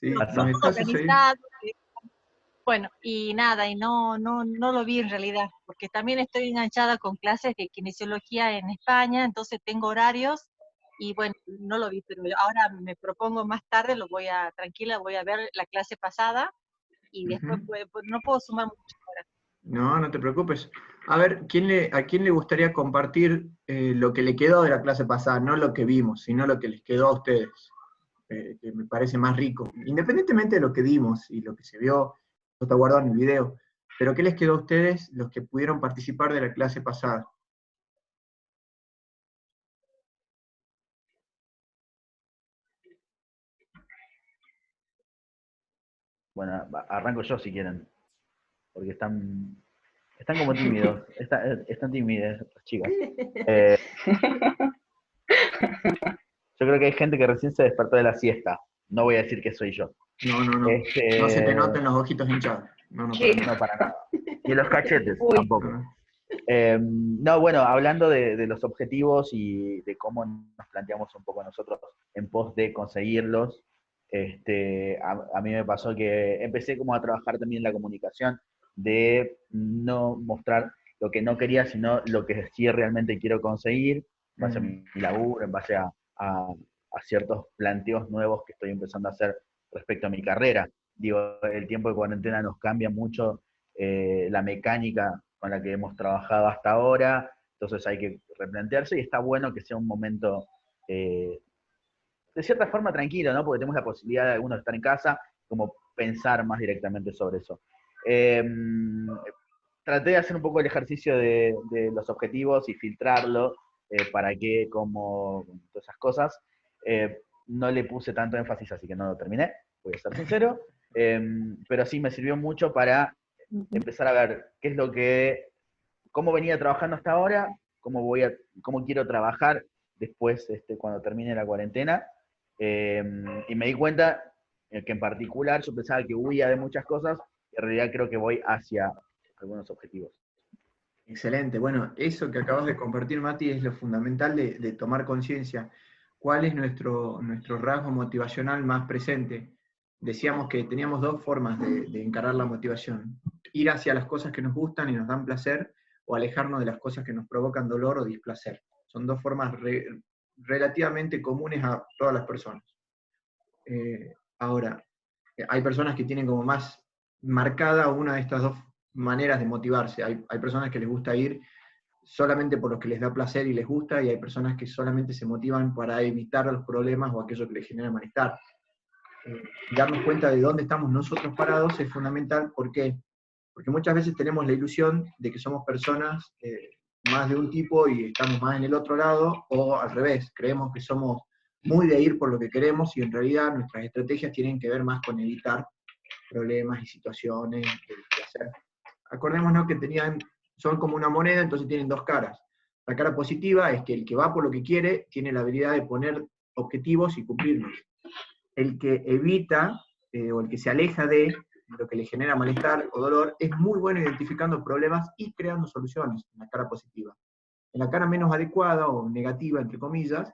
Sí, Todo nos está sucediendo. organizado. Bueno, y nada, y no lo vi en realidad, porque también estoy enganchada con clases de kinesiología en España, entonces tengo horarios, y bueno, no lo vi, pero ahora me propongo más tarde, tranquila, voy a ver la clase pasada, y después Ujú. no puedo sumar mucho ahora. No, no te preocupes. A ver, ¿a quién le gustaría compartir lo que le quedó de la clase pasada? No lo que vimos, sino lo que les quedó a ustedes, que me parece más rico. Independientemente de lo que dimos y lo que se vio, eso está guardado en el video. Pero ¿qué les quedó a ustedes, los que pudieron participar de la clase pasada? Bueno, arranco yo si quieren, porque están como tímidos, están tímidas las chicas. Yo creo que hay gente que recién se despertó de la siesta. No voy a decir que soy yo. No, no, no. No se te noten los ojitos hinchados. No, no, para nada. No, para nada. Ni los cachetes, Uy. tampoco. No. No, bueno, hablando de los objetivos y de cómo nos planteamos un poco nosotros en pos de conseguirlos, a mí me pasó que empecé como a trabajar también en la comunicación, de no mostrar lo que no quería, sino lo que sí realmente quiero conseguir, en base a mi laburo, en base a ciertos planteos nuevos que estoy empezando a hacer respecto a mi carrera. Digo, el tiempo de cuarentena nos cambia mucho la mecánica con la que hemos trabajado hasta ahora, entonces hay que replantearse y está bueno que sea un momento de cierta forma tranquilo, ¿no? Porque tenemos la posibilidad de algunos estar en casa, como pensar más directamente sobre eso. Traté de hacer un poco el ejercicio de los objetivos y filtrarlo para que, como todas esas cosas, no le puse tanto énfasis, así que no lo terminé, voy a ser sincero, pero sí me sirvió mucho para empezar a ver qué es lo que, cómo venía trabajando hasta ahora, cómo quiero trabajar después, cuando termine la cuarentena, y me di cuenta que en particular yo pensaba que huía de muchas cosas, y en realidad creo que voy hacia algunos objetivos. Excelente. Bueno, eso que acabas de compartir, Mati, es lo fundamental de tomar conciencia. ¿Cuál es nuestro rasgo motivacional más presente? Decíamos que teníamos dos formas de encarar la motivación. Ir hacia las cosas que nos gustan y nos dan placer, o alejarnos de las cosas que nos provocan dolor o displacer. Son dos formas relativamente comunes a todas las personas. Ahora, hay personas que tienen como más marcada una de estas dos maneras de motivarse. Hay personas que les gusta ir solamente por lo que les da placer y les gusta, y hay personas que solamente se motivan para evitar los problemas o aquello que les genera malestar. Darnos cuenta de dónde estamos nosotros parados es fundamental. ¿Por qué? Porque muchas veces tenemos la ilusión de que somos personas más de un tipo y estamos más en el otro lado, o al revés, creemos que somos muy de ir por lo que queremos y en realidad nuestras estrategias tienen que ver más con evitar problemas y situaciones de hacer. Acordémonos que son como una moneda, entonces tienen dos caras. La cara positiva es que el que va por lo que quiere tiene la habilidad de poner objetivos y cumplirlos. El que evita o el que se aleja de lo que le genera malestar o dolor es muy bueno identificando problemas y creando soluciones en la cara positiva. En la cara menos adecuada o negativa, entre comillas,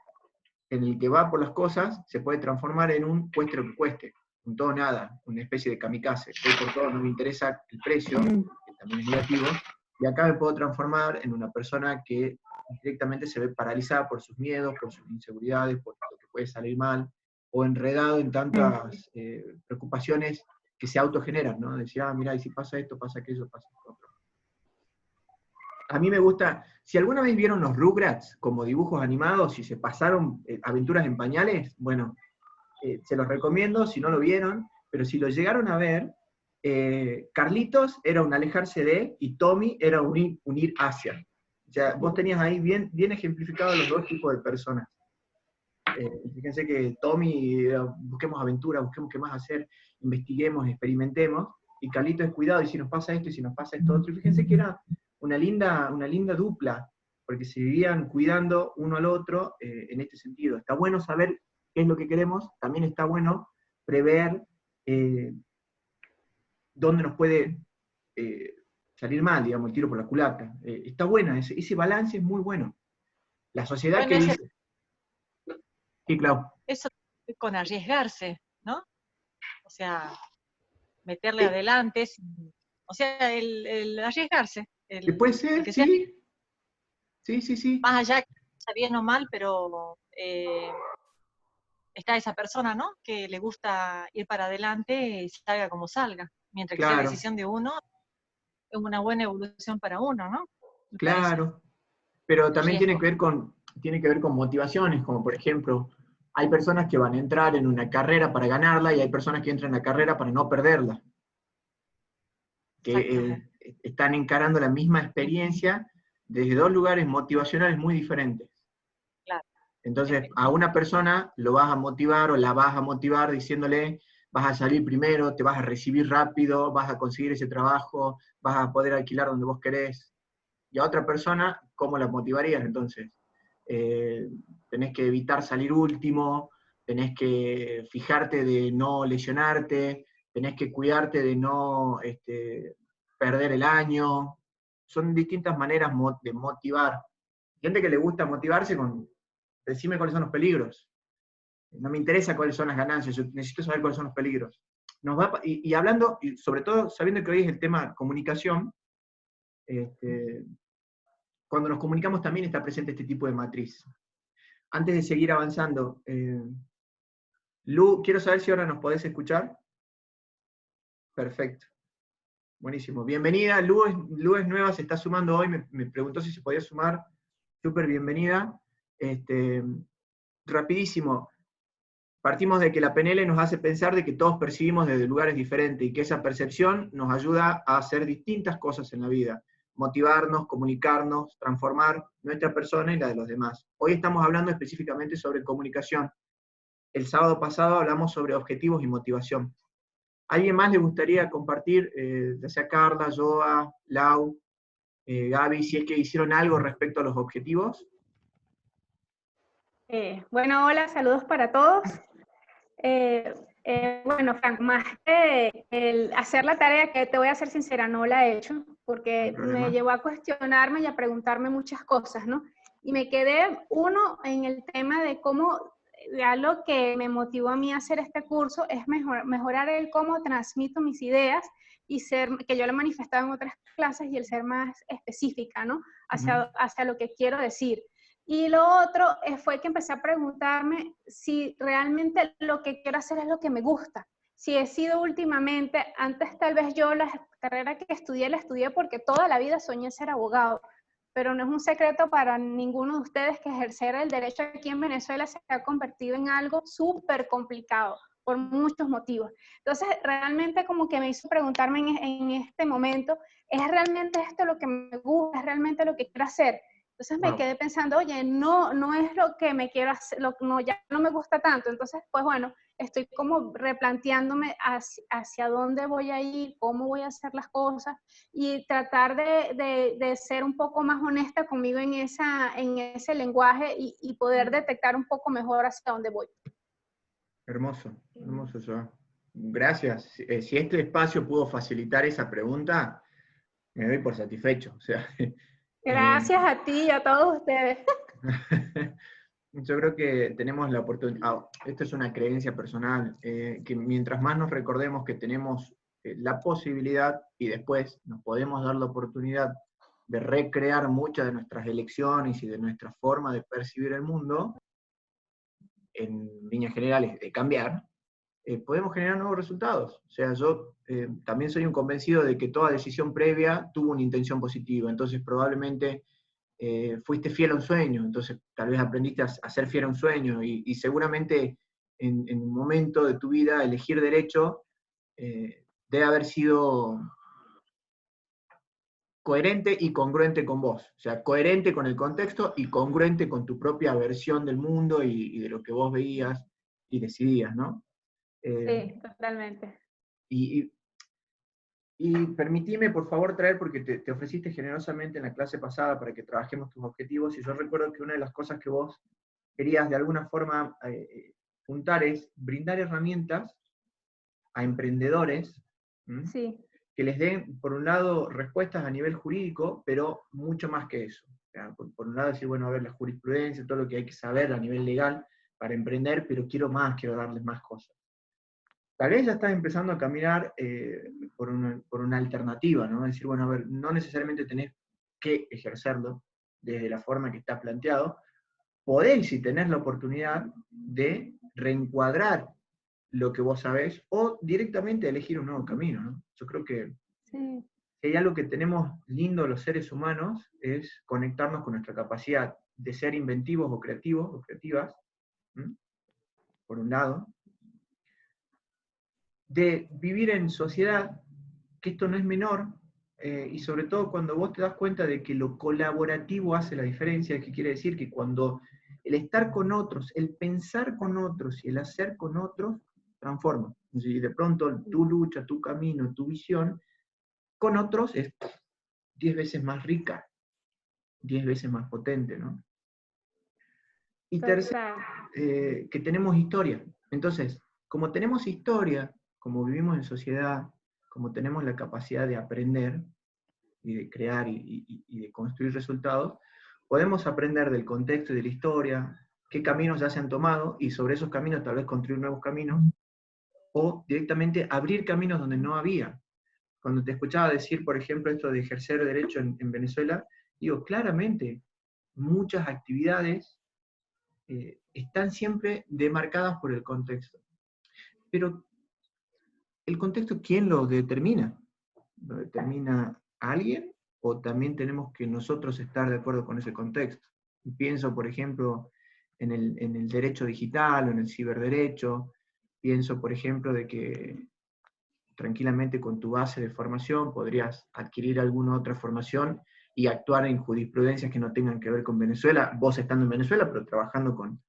en el que va por las cosas se puede transformar en un cueste lo que cueste, un todo nada, una especie de kamikaze. Voy por todo, no me interesa el precio, que también es negativo, y acá me puedo transformar en una persona que directamente se ve paralizada por sus miedos, por sus inseguridades, por lo que puede salir mal, o enredado en tantas preocupaciones que se autogeneran, ¿no? Decir, mira, y si pasa esto, pasa aquello, pasa esto otro. A mí me gusta, si alguna vez vieron los Rugrats como dibujos animados y se pasaron aventuras en pañales, bueno, se los recomiendo si no lo vieron, pero si lo llegaron a ver, Carlitos era un alejarse de, y Tommy era un ir hacia. O sea, vos tenías ahí bien ejemplificados los dos tipos de personas. Fíjense que Tommy, busquemos aventura, busquemos qué más hacer, investiguemos, experimentemos, y Carlitos es cuidado, y si nos pasa esto, y si nos pasa esto otro. Y fíjense que era una linda dupla, porque se vivían cuidando uno al otro en este sentido. Está bueno saber qué es lo que queremos, también está bueno prever dónde nos puede salir mal, digamos, el tiro por la culata. Está buena, ese balance es muy bueno. La sociedad que dice... Sí, Clau. Eso con arriesgarse, ¿no? O o sea, meterle adelante, o sea, el arriesgarse, Puede el ser, que sea sí, sí, sí, sí. más allá que sea bien o mal, pero está esa persona, ¿no? Que le gusta ir para adelante, salga como salga, mientras que sea Claro, decisión de uno, es una buena evolución para uno, ¿no? Me parece, claro. Pero el también riesgo. tiene que ver con motivaciones, como por ejemplo, hay personas que van a entrar en una carrera para ganarla y hay personas que entran en la carrera para no perderla, que Exactamente. están encarando la misma experiencia desde dos lugares motivacionales muy diferentes. Claro, Entonces, a efectivamente. una persona lo vas a motivar o la vas a motivar diciéndole, vas a salir primero, te vas a recibir rápido, vas a conseguir ese trabajo, vas a poder alquilar donde vos querés. Y a otra persona, ¿cómo la motivarías entonces? Eh, Tenés que evitar salir último, tenés que fijarte de no lesionarte, tenés que cuidarte de no perder el año. Son distintas maneras de motivar. Gente que le gusta motivarse con, decime cuáles son los peligros. No me interesa cuáles son las ganancias, yo necesito saber cuáles son los peligros. Y hablando, y sobre todo sabiendo que hoy es el tema comunicación, este, cuando nos comunicamos también está presente este tipo de matriz. Antes de seguir avanzando, Lu, quiero saber si ahora nos podés escuchar. Perfecto. Buenísimo. Bienvenida. Lu es nueva, se está sumando hoy, me preguntó si se podía sumar. Súper bienvenida. Rapidísimo. Partimos de que la PNL nos hace pensar de que todos percibimos desde lugares diferentes y que esa percepción nos ayuda a hacer distintas cosas en la vida, motivarnos, comunicarnos, transformar nuestra persona y la de los demás. Hoy estamos hablando específicamente sobre comunicación. El sábado pasado hablamos sobre objetivos y motivación. ¿A alguien más le gustaría compartir, ya sea Carla, Joa, Lau, Gaby, si es que hicieron algo respecto a los objetivos? Bueno, hola, saludos para todos. Bueno, Frank, más que el hacer la tarea, que te voy a ser sincera, no la he hecho, porque me llevó a cuestionarme y a preguntarme muchas cosas, ¿no? Y me quedé, uno, en el tema de cómo, algo que me motivó a mí a hacer este curso es mejorar el cómo transmito mis ideas y ser, que yo lo he manifestado en otras clases, y el ser más específica, ¿no? Hacia lo que quiero decir. Y lo otro fue que empecé a preguntarme si realmente lo que quiero hacer es lo que me gusta. Si he sido últimamente, antes tal vez yo la carrera que estudié, la estudié porque toda la vida soñé ser abogado, pero no es un secreto para ninguno de ustedes que ejercer el derecho aquí en Venezuela se ha convertido en algo súper complicado por muchos motivos. Entonces, realmente como que me hizo preguntarme en este momento, ¿es realmente esto lo que me gusta? ¿Es realmente lo que quiero hacer? Entonces me quedé pensando, oye, no es lo que me quiero hacer, ya no me gusta tanto. Entonces, pues bueno, estoy como replanteándome hacia dónde voy a ir, cómo voy a hacer las cosas y tratar de ser un poco más honesta conmigo en ese lenguaje y poder detectar un poco mejor hacia dónde voy. Hermoso, hermoso, Joa. Gracias. Si este espacio pudo facilitar esa pregunta, me doy por satisfecho. O sea, Gracias a ti y a todos ustedes. yo creo que tenemos la oportunidad, esto es una creencia personal, que mientras más nos recordemos que tenemos la posibilidad y después nos podemos dar la oportunidad de recrear muchas de nuestras elecciones y de nuestra forma de percibir el mundo, en líneas generales, de cambiar, podemos generar nuevos resultados. O sea, yo también soy un convencido de que toda decisión previa tuvo una intención positiva, entonces probablemente fuiste fiel a un sueño, entonces tal vez aprendiste a ser fiel a un sueño y seguramente en un momento de tu vida elegir derecho debe haber sido coherente y congruente con vos, o sea, coherente con el contexto y congruente con tu propia versión del mundo y de lo que vos veías y decidías, ¿no? Sí, totalmente. Y, y permitime, por favor, traer, porque te ofreciste generosamente en la clase pasada para que trabajemos tus objetivos, y yo recuerdo que una de las cosas que vos querías de alguna forma juntar es brindar herramientas a emprendedores Sí. que les den, por un lado, respuestas a nivel jurídico, pero mucho más que eso. O sea, por un lado decir, bueno, a ver, la jurisprudencia, todo lo que hay que saber a nivel legal para emprender, pero quiero más, quiero darles más cosas. tal vez ya estás empezando a caminar por una alternativa, ¿no? Es decir, bueno, a ver, no necesariamente tenés que ejercerlo desde la forma que está planteado, podéis, si tenés la oportunidad, de reencuadrar lo que vos sabés o directamente elegir un nuevo camino, ¿no? Yo creo que Sí. si hay algo que tenemos lindo los seres humanos es conectarnos con nuestra capacidad de ser inventivos o creativos o creativas, ¿m? Por un lado, de vivir en sociedad, que esto no es menor, y sobre todo cuando vos te das cuenta de que lo colaborativo hace la diferencia, que quiere decir que cuando el estar con otros, el pensar con otros y el hacer con otros, transforma. Y de pronto tu lucha, tu camino, tu visión, con otros es 10 veces más rica, 10 veces más potente, ¿no? Y tercero, Total. que tenemos historia. Entonces, como tenemos historia, como vivimos en sociedad, como tenemos la capacidad de aprender y de crear y de construir resultados, podemos aprender del contexto y de la historia, qué caminos ya se han tomado, y sobre esos caminos tal vez construir nuevos caminos, o directamente abrir caminos donde no había. Cuando te escuchaba decir, por ejemplo, esto de ejercer derecho en Venezuela, digo, claramente, muchas actividades están siempre demarcadas por el contexto. Pero el contexto, ¿quién lo determina? ¿Lo determina alguien o también tenemos que nosotros estar de acuerdo con ese contexto? Y pienso, por ejemplo, en el derecho digital o en el ciberderecho. Pienso, por ejemplo, de que tranquilamente con tu base de formación podrías adquirir alguna otra formación y actuar en jurisprudencias que no tengan que ver con Venezuela, vos estando en Venezuela, pero trabajando con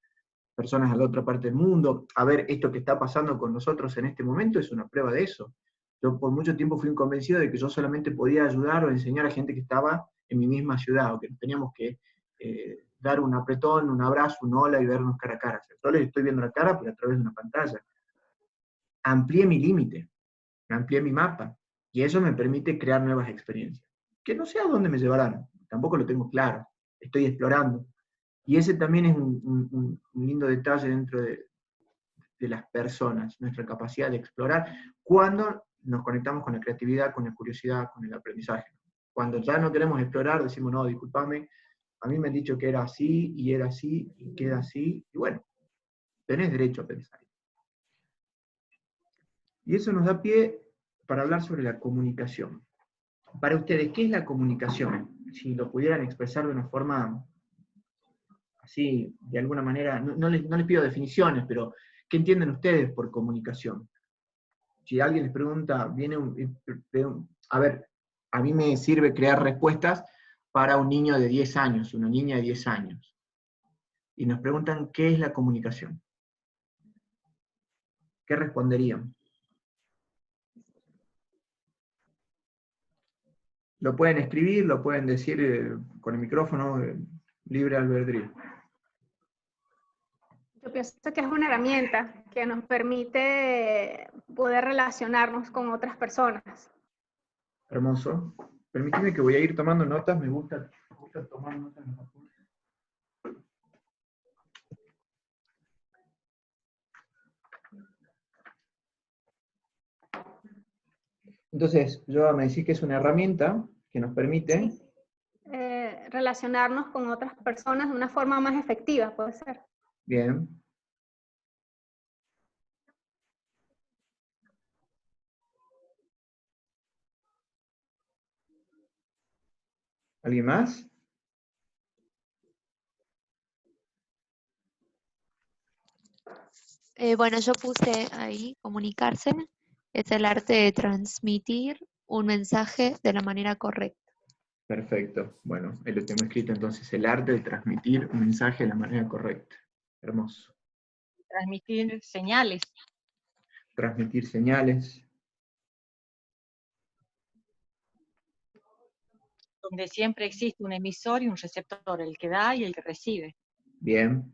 personas a la otra parte del mundo. A ver, esto que está pasando con nosotros en este momento es una prueba de eso. Yo por mucho tiempo fui convencido de que yo solamente podía ayudar o enseñar a gente que estaba en mi misma ciudad, o que teníamos que dar un apretón, un abrazo, un hola y vernos cara a cara. Yo les estoy viendo la cara, pero a través de una pantalla. Amplié mi límite, amplié mi mapa, y eso me permite crear nuevas experiencias. Que no sé a dónde me llevarán, tampoco lo tengo claro, estoy explorando. Y ese también es un lindo detalle dentro de las personas, nuestra capacidad de explorar, cuando nos conectamos con la creatividad, con la curiosidad, con el aprendizaje. Cuando ya no queremos explorar, decimos, no, discúlpame, a mí me han dicho que era así, y queda así, y bueno, tenés derecho a pensar. Y eso nos da pie para hablar sobre la comunicación. Para ustedes, ¿qué es la comunicación? Si lo pudieran expresar de una forma así, de alguna manera, no les pido definiciones, pero ¿qué entienden ustedes por comunicación? Si alguien les pregunta, a ver, a mí me sirve crear respuestas para un niño de 10 años, una niña de 10 años, y nos preguntan, ¿qué es la comunicación? ¿Qué responderían? Lo pueden escribir, lo pueden decir con el micrófono, libre albedrío. Yo pienso que es una herramienta que nos permite poder relacionarnos con otras personas. Hermoso. Permíteme que voy a ir tomando notas, me gusta tomar notas en los apuntes. Entonces, yo me decís que es una herramienta que nos permite... Sí. Relacionarnos con otras personas de una forma más efectiva, puede ser. Bien. ¿Alguien más? Bueno, yo puse ahí comunicarse, es el arte de transmitir un mensaje de la manera correcta. Perfecto. Bueno, ahí lo tengo escrito entonces, el arte de transmitir un mensaje de la manera correcta. Hermoso. Transmitir señales. Transmitir señales. Donde siempre existe un emisor y un receptor, el que da y el que recibe. Bien.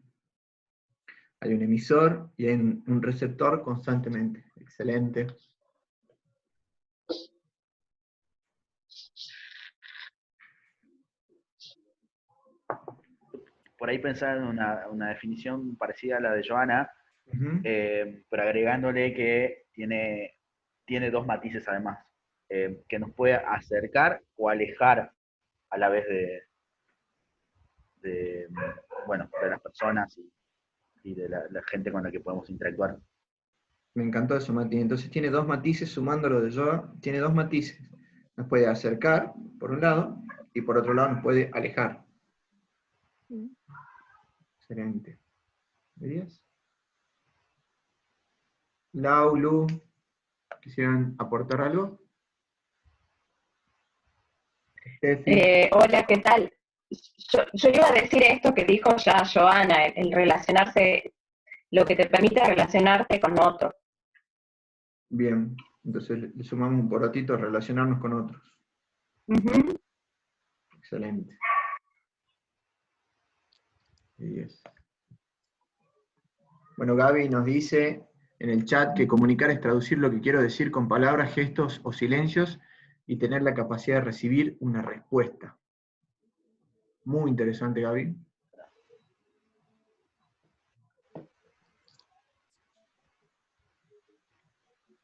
Hay un emisor y hay un receptor constantemente. Excelente. Por ahí pensar en una definición parecida a la de Joana, Uh-huh. pero agregándole que tiene dos matices además, que nos puede acercar o alejar a la vez de las personas y de la gente con la que podemos interactuar. Me encantó eso, Mati. Entonces tiene dos matices, sumando lo de yoga, tiene dos matices. Nos puede acercar, por un lado, y por otro lado nos puede alejar. Excelente. ¿Verías? Lau, Lu, ¿quisieran aportar algo? Hola, ¿qué tal? Yo iba a decir esto que dijo ya Joana, el relacionarse, lo que te permite relacionarte con otro. Bien, entonces le sumamos un porotito, relacionarnos con otros. Uh-huh. Excelente. 10. Bueno, Gaby nos dice en el chat que comunicar es traducir lo que quiero decir con palabras, gestos o silencios y tener la capacidad de recibir una respuesta. Muy interesante, Gaby.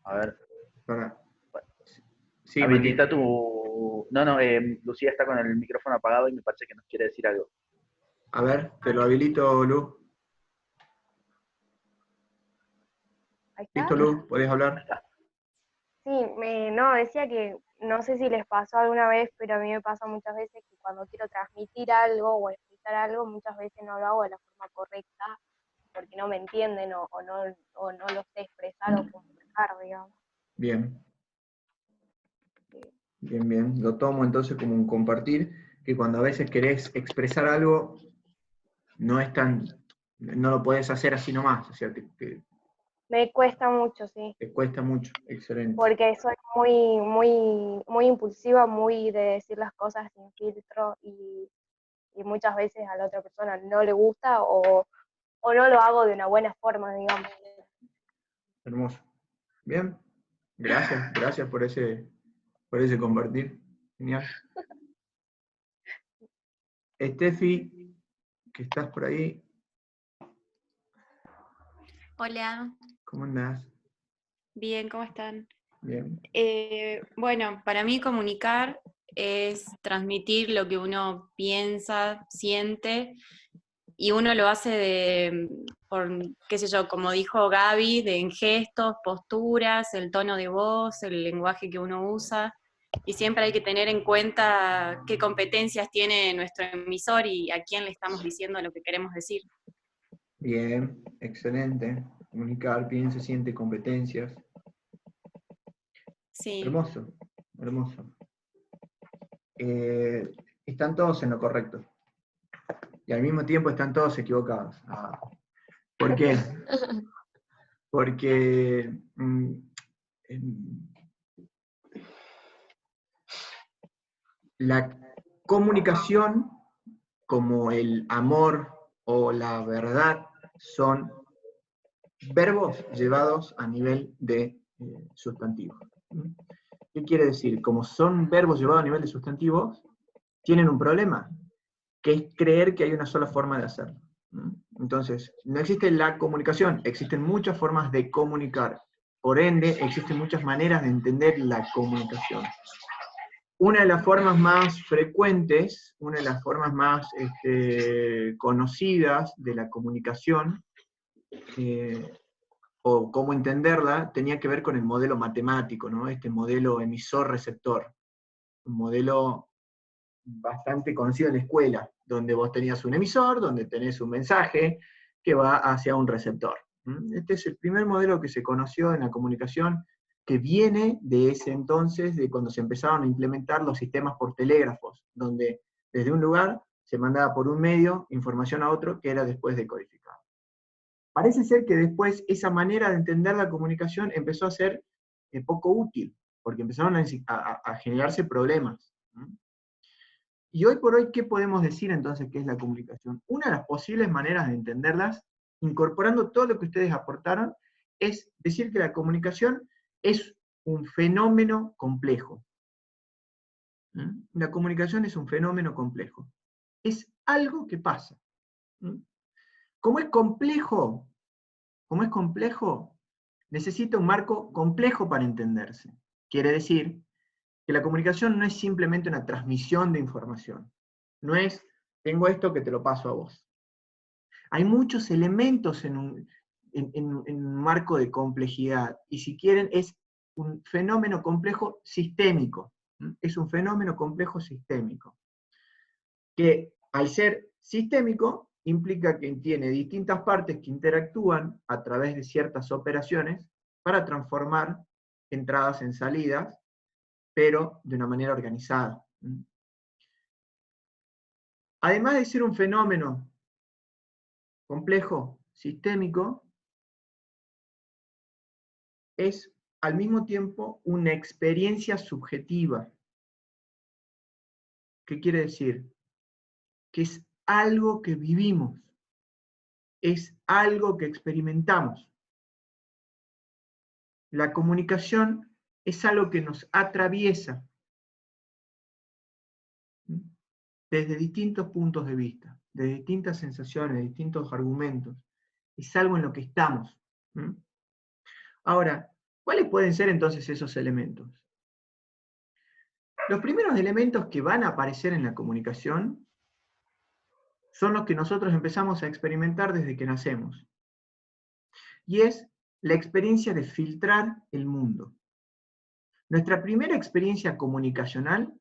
A ver. Sí, habilita tu... No, Lucía está con el micrófono apagado y me parece que nos quiere decir algo. A ver, te lo habilito, Lu. Ahí está. ¿Listo, Lu? ¿Podés hablar? Sí, no, decía que no sé si les pasó alguna vez, pero a mí me pasa muchas veces que cuando quiero transmitir algo o explicar algo, muchas veces no lo hago de la forma correcta, porque no me entienden o no lo sé expresar o comunicar, digamos. Bien. Bien, bien. Lo tomo entonces como un compartir, que cuando a veces querés expresar algo, no lo podés hacer así nomás, o sea, Me cuesta mucho, sí. te cuesta mucho, excelente. Porque soy muy impulsiva, muy de decir las cosas sin filtro y muchas veces a la otra persona no le gusta o no lo hago de una buena forma, digamos. Hermoso. Bien. Gracias por ese compartir. Genial. Estefi, que estás por ahí. Hola. ¿Cómo andás? Bien, ¿cómo están? Bien. Bueno, para mí comunicar es transmitir lo que uno piensa, siente, y uno lo hace por, qué sé yo, como dijo Gaby, en gestos, posturas, el tono de voz, el lenguaje que uno usa, y siempre hay que tener en cuenta qué competencias tiene nuestro emisor y a quién le estamos diciendo lo que queremos decir. Bien, excelente. Comunicar, piensa, siente, competencias. Sí. Hermoso, hermoso. Están todos en lo correcto. Y al mismo tiempo están todos equivocados. ¿Por qué? Porque la comunicación, como el amor o la verdad, son verbos llevados a nivel de sustantivos. ¿Qué quiere decir? Como son verbos llevados a nivel de sustantivos, tienen un problema, que es creer que hay una sola forma de hacerlo. Entonces, no existe la comunicación, existen muchas formas de comunicar. Por ende, existen muchas maneras de entender la comunicación. Una de las formas más frecuentes, una de las formas más conocidas de la comunicación, o cómo entenderla, tenía que ver con el modelo matemático, ¿no? Este modelo emisor-receptor, un modelo bastante conocido en la escuela, donde vos tenías un emisor, donde tenés un mensaje que va hacia un receptor. Este es el primer modelo que se conoció en la comunicación, que viene de ese entonces, de cuando se empezaron a implementar los sistemas por telégrafos, donde desde un lugar se mandaba por un medio información a otro que era después decodificado. Parece ser que después esa manera de entender la comunicación empezó a ser poco útil, porque empezaron a generarse problemas. Y hoy por hoy, ¿qué podemos decir entonces que es la comunicación? Una de las posibles maneras de entenderlas, incorporando todo lo que ustedes aportaron, es decir que la comunicación es un fenómeno complejo. La comunicación es un fenómeno complejo. Es algo que pasa. Como es complejo, necesita un marco complejo para entenderse. Quiere decir que la comunicación no es simplemente una transmisión de información. No es, tengo esto que te lo paso a vos. Hay muchos elementos en un marco de complejidad, y si quieren, es un fenómeno complejo sistémico. Es un fenómeno complejo sistémico, que al ser sistémico implica que tiene distintas partes que interactúan a través de ciertas operaciones para transformar entradas en salidas, pero de una manera organizada. Además de ser un fenómeno complejo, sistémico, es al mismo tiempo una experiencia subjetiva. ¿Qué quiere decir? Que es algo que vivimos, es algo que experimentamos. La comunicación es algo que nos atraviesa desde distintos puntos de vista, de distintas sensaciones, de distintos argumentos. Es algo en lo que estamos. Ahora, ¿cuáles pueden ser entonces esos elementos? Los primeros elementos que van a aparecer en la comunicación son los que nosotros empezamos a experimentar desde que nacemos. Y es la experiencia de filtrar el mundo. Nuestra primera experiencia comunicacional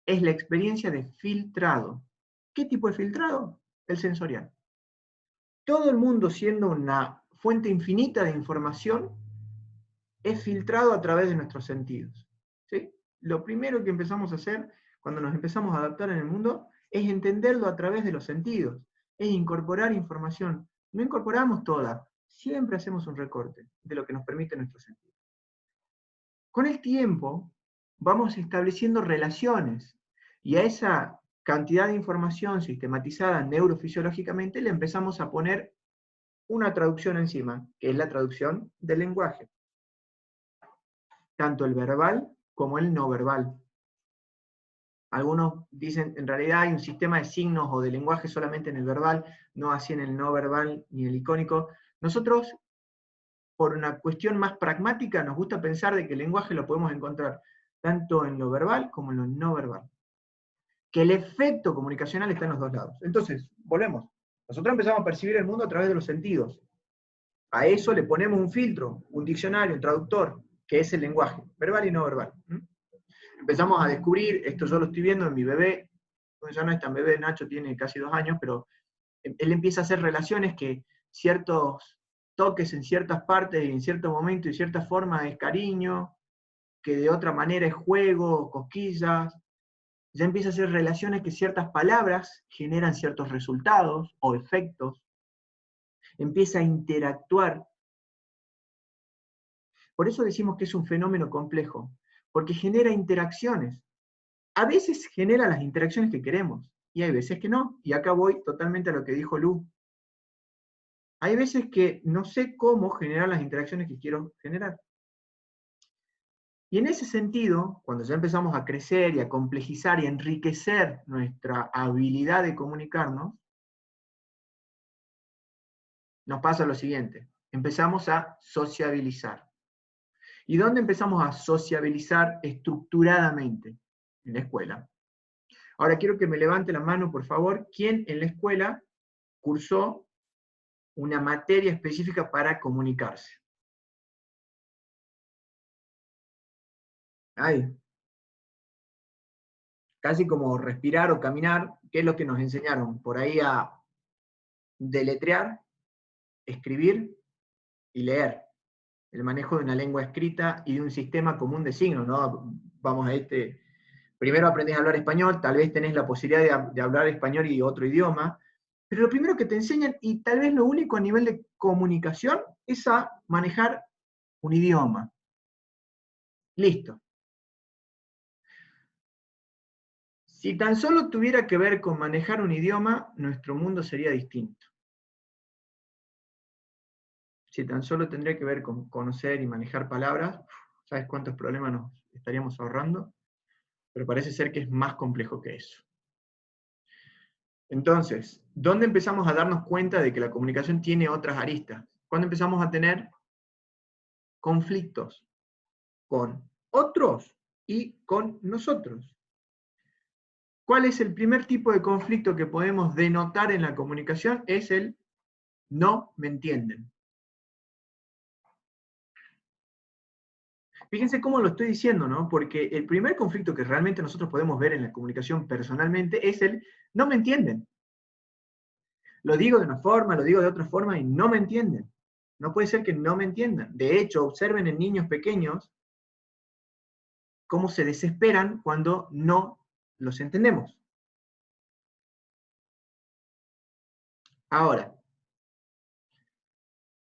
es la experiencia de filtrado. ¿Qué tipo de filtrado? El sensorial. Todo el mundo, siendo una fuente infinita de información, es filtrado a través de nuestros sentidos. ¿Sí? Lo primero que empezamos a hacer cuando nos empezamos a adaptar en el mundo es entenderlo a través de los sentidos, es incorporar información. No incorporamos toda, siempre hacemos un recorte de lo que nos permite nuestro sentido. Con el tiempo vamos estableciendo relaciones, y a esa cantidad de información sistematizada neurofisiológicamente le empezamos a poner una traducción encima, que es la traducción del lenguaje. Tanto el verbal como el no verbal. Algunos dicen, en realidad hay un sistema de signos o de lenguaje solamente en el verbal, no así en el no verbal ni el icónico. Nosotros, por una cuestión más pragmática, nos gusta pensar de que el lenguaje lo podemos encontrar tanto en lo verbal como en lo no verbal. Que el efecto comunicacional está en los dos lados. Entonces, volvemos. Nosotros empezamos a percibir el mundo a través de los sentidos. A eso le ponemos un filtro, un diccionario, un traductor, que es el lenguaje, verbal y no verbal. Empezamos a descubrir, esto yo lo estoy viendo en mi bebé, ya no es tan bebé, Nacho tiene casi 2 años, pero él empieza a hacer relaciones que ciertos toques en ciertas partes y en cierto momento y cierta forma es cariño, que de otra manera es juego, cosquillas. Ya empieza a hacer relaciones que ciertas palabras generan ciertos resultados o efectos. Empieza a interactuar. Por eso decimos que es un fenómeno complejo, porque genera interacciones. A veces genera las interacciones que queremos, y hay veces que no. Y acá voy totalmente a lo que dijo Lu. Hay veces que no sé cómo generar las interacciones que quiero generar. Y en ese sentido, cuando ya empezamos a crecer y a complejizar y a enriquecer nuestra habilidad de comunicarnos, nos pasa lo siguiente. Empezamos a sociabilizar. ¿Y dónde empezamos a sociabilizar estructuradamente? En la escuela. Ahora quiero que me levante la mano, por favor, ¿quién en la escuela cursó una materia específica para comunicarse? Ahí. Casi como respirar o caminar, ¿qué es lo que nos enseñaron? Por ahí a deletrear, escribir y leer. El manejo de una lengua escrita y de un sistema común de signos, ¿no? Vamos a primero aprendés a hablar español, tal vez tenés la posibilidad de hablar español y otro idioma, pero lo primero que te enseñan, y tal vez lo único a nivel de comunicación, es a manejar un idioma. Listo. Si tan solo tuviera que ver con manejar un idioma, nuestro mundo sería distinto. Si tan solo tendría que ver con conocer y manejar palabras, ¿sabes cuántos problemas nos estaríamos ahorrando? Pero parece ser que es más complejo que eso. Entonces, ¿dónde empezamos a darnos cuenta de que la comunicación tiene otras aristas? Cuando empezamos a tener conflictos con otros y con nosotros. ¿Cuál es el primer tipo de conflicto que podemos denotar en la comunicación? Es el no me entienden. Fíjense cómo lo estoy diciendo, ¿no? Porque el primer conflicto que realmente nosotros podemos ver en la comunicación personalmente es el no me entienden. Lo digo de una forma, lo digo de otra forma y no me entienden. No puede ser que no me entiendan. De hecho, observen en niños pequeños cómo se desesperan cuando no los entendemos. Ahora,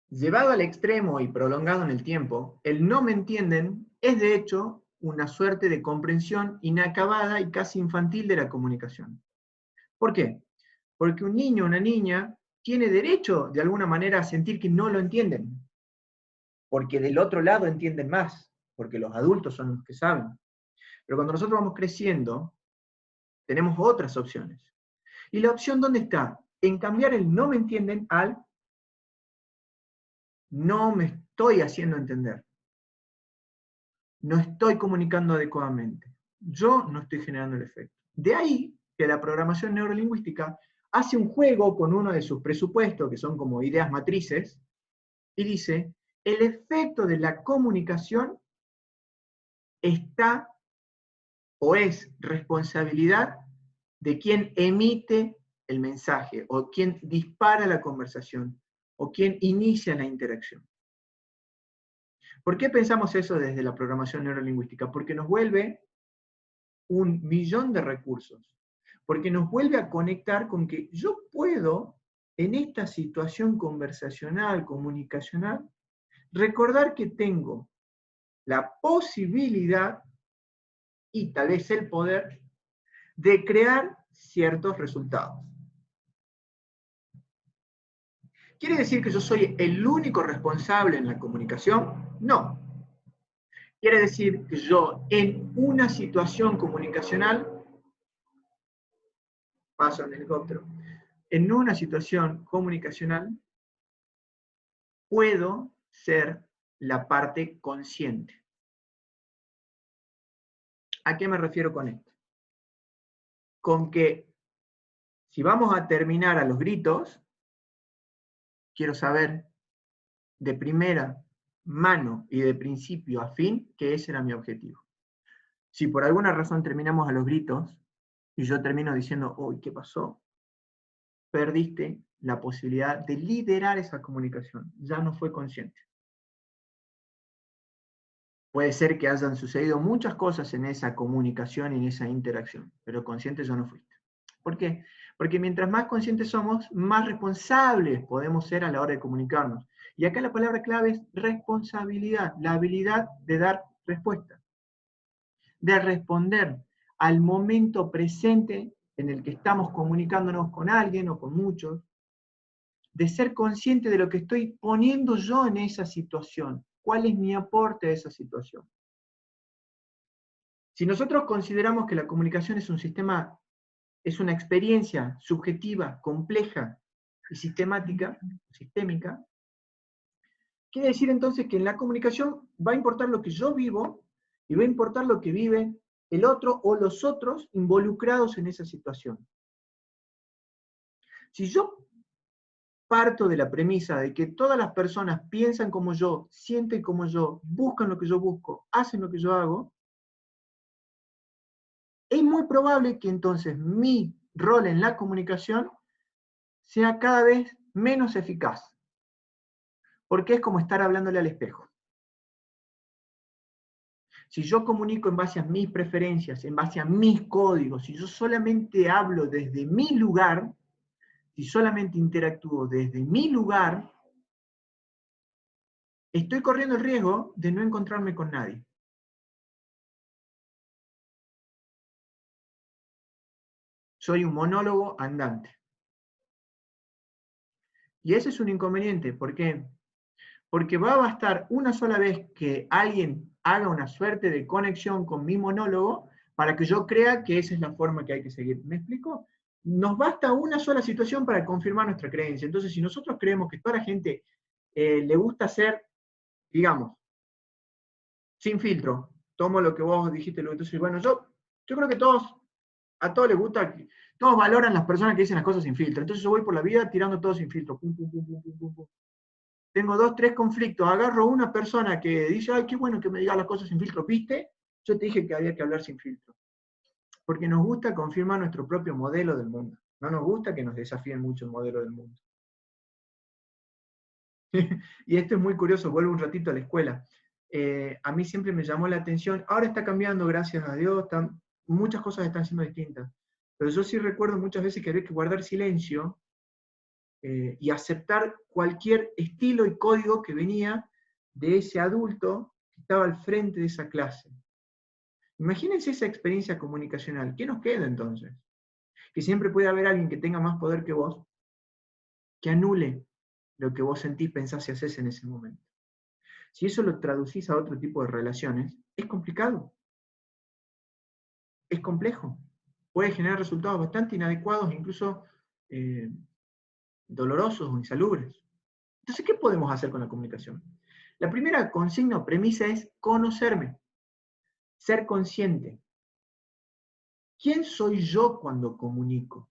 llevado al extremo y prolongado en el tiempo, el no me entienden es de hecho una suerte de comprensión inacabada y casi infantil de la comunicación. ¿Por qué? Porque un niño o una niña tiene derecho de alguna manera a sentir que no lo entienden, porque del otro lado entienden más, porque los adultos son los que saben. Pero cuando nosotros vamos creciendo, tenemos otras opciones. ¿Y la opción dónde está? En cambiar el no me entienden al no me estoy haciendo entender. No estoy comunicando adecuadamente. Yo no estoy generando el efecto. De ahí que la programación neurolingüística hace un juego con uno de sus presupuestos, que son como ideas matrices, y dice, el efecto de la comunicación está o es responsabilidad de quien emite el mensaje, o quien dispara la conversación, o quien inicia la interacción. ¿Por qué pensamos eso desde la programación neurolingüística? Porque nos vuelve un millón de recursos, porque nos vuelve a conectar con que yo puedo, en esta situación conversacional, comunicacional, recordar que tengo la posibilidad y tal vez el poder de crear ciertos resultados. ¿Quiere decir que yo soy el único responsable en la comunicación? No. Quiere decir que yo en una situación comunicacional, paso en helicóptero, en una situación comunicacional puedo ser la parte consciente. ¿A qué me refiero con esto? Con que si vamos a terminar a los gritos, quiero saber de primera mano y de principio a fin que ese era mi objetivo. Si por alguna razón terminamos a los gritos y yo termino diciendo, uy, ¿qué pasó? Perdiste la posibilidad de liderar esa comunicación, ya no fue consciente. Puede ser que hayan sucedido muchas cosas en esa comunicación y en esa interacción, pero consciente ya no fuiste. ¿Por qué? Porque mientras más conscientes somos, más responsables podemos ser a la hora de comunicarnos. Y acá la palabra clave es responsabilidad, la habilidad de dar respuesta, de responder al momento presente en el que estamos comunicándonos con alguien o con muchos, de ser consciente de lo que estoy poniendo yo en esa situación, cuál es mi aporte a esa situación. Si nosotros consideramos que la comunicación es un sistema, es una experiencia subjetiva, compleja y sistémica, quiere decir entonces que en la comunicación va a importar lo que yo vivo y va a importar lo que vive el otro o los otros involucrados en esa situación. Si yo parto de la premisa de que todas las personas piensan como yo, sienten como yo, buscan lo que yo busco, hacen lo que yo hago, es muy probable que entonces mi rol en la comunicación sea cada vez menos eficaz. Porque es como estar hablándole al espejo. Si yo comunico en base a mis preferencias, en base a mis códigos, si yo solamente hablo desde mi lugar, si solamente interactúo desde mi lugar, estoy corriendo el riesgo de no encontrarme con nadie. Soy un monólogo andante. Y ese es un inconveniente. ¿Por qué? Porque va a bastar una sola vez que alguien haga una suerte de conexión con mi monólogo para que yo crea que esa es la forma que hay que seguir. ¿Me explico? Nos basta una sola situación para confirmar nuestra creencia. Entonces, si nosotros creemos que toda la gente le gusta ser, digamos, sin filtro. Tomo lo que vos dijiste, entonces, bueno, yo creo que a todos les gusta, todos valoran las personas que dicen las cosas sin filtro. Entonces yo voy por la vida tirando todo sin filtro. Pum, pum, pum, pum, pum, pum, pum. Tengo 2, 3 conflictos. Agarro una persona que dice, ay, qué bueno que me digas las cosas sin filtro. ¿Viste? Yo te dije que había que hablar sin filtro. Porque nos gusta confirmar nuestro propio modelo del mundo. No nos gusta que nos desafíen mucho el modelo del mundo. Y esto es muy curioso, vuelvo un ratito a la escuela. A mí siempre me llamó la atención, ahora está cambiando, gracias a Dios, muchas cosas están siendo distintas. Pero yo sí recuerdo muchas veces que había que guardar silencio y aceptar cualquier estilo y código que venía de ese adulto que estaba al frente de esa clase. Imagínense esa experiencia comunicacional. ¿Qué nos queda entonces? Que siempre puede haber alguien que tenga más poder que vos, que anule lo que vos sentís, pensás y hacés en ese momento. Si eso lo traducís a otro tipo de relaciones, es complicado. Es complejo. Puede generar resultados bastante inadecuados, incluso dolorosos o insalubres. Entonces, ¿qué podemos hacer con la comunicación? La primera consigna o premisa es conocerme, ser consciente. ¿Quién soy yo cuando comunico?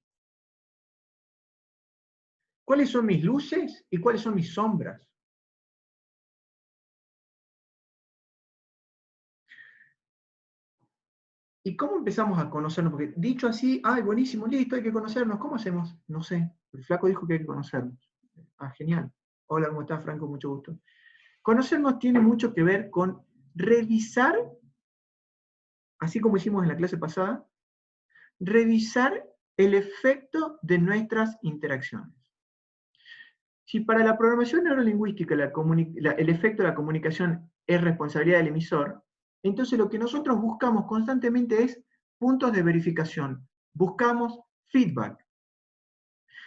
¿Cuáles son mis luces y cuáles son mis sombras? ¿Y cómo empezamos a conocernos? Porque dicho así, ay, buenísimo, listo, hay que conocernos. ¿Cómo hacemos? No sé. El flaco dijo que hay que conocernos. Ah, genial. Hola, ¿cómo estás, Franco? Mucho gusto. Conocernos tiene mucho que ver con revisar, así como hicimos en la clase pasada, revisar el efecto de nuestras interacciones. Si para la programación neurolingüística el efecto de la comunicación es responsabilidad del emisor, entonces lo que nosotros buscamos constantemente es puntos de verificación. Buscamos feedback.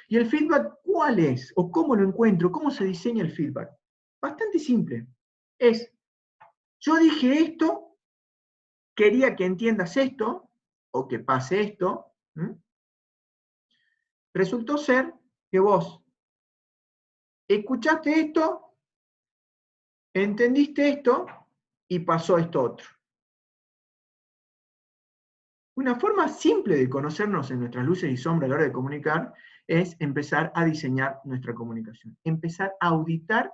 ¿Y el feedback cuál es? ¿O cómo lo encuentro? ¿Cómo se diseña el feedback? Bastante simple. Es, yo dije esto, quería que entiendas esto, o que pase esto. Resultó ser que vos escuchaste esto, entendiste esto, y pasó esto otro. Una forma simple de conocernos en nuestras luces y sombras a la hora de comunicar es empezar a diseñar nuestra comunicación, empezar a auditar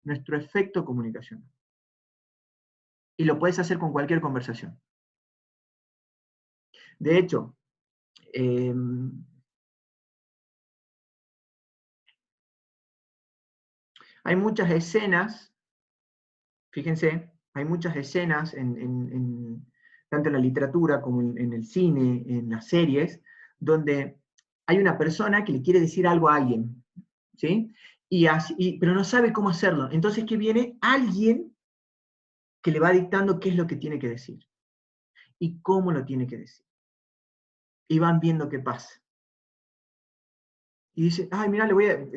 nuestro efecto comunicacional. Y lo puedes hacer con cualquier conversación. De hecho, hay muchas escenas, fíjense, hay muchas escenas tanto en la literatura como en el cine, en las series, donde hay una persona que le quiere decir algo a alguien, ¿sí? Pero no sabe cómo hacerlo. Entonces, ¿qué viene? Alguien que le va dictando qué es lo que tiene que decir y cómo lo tiene que decir. Y van viendo qué pasa. Y dice, ay, mira,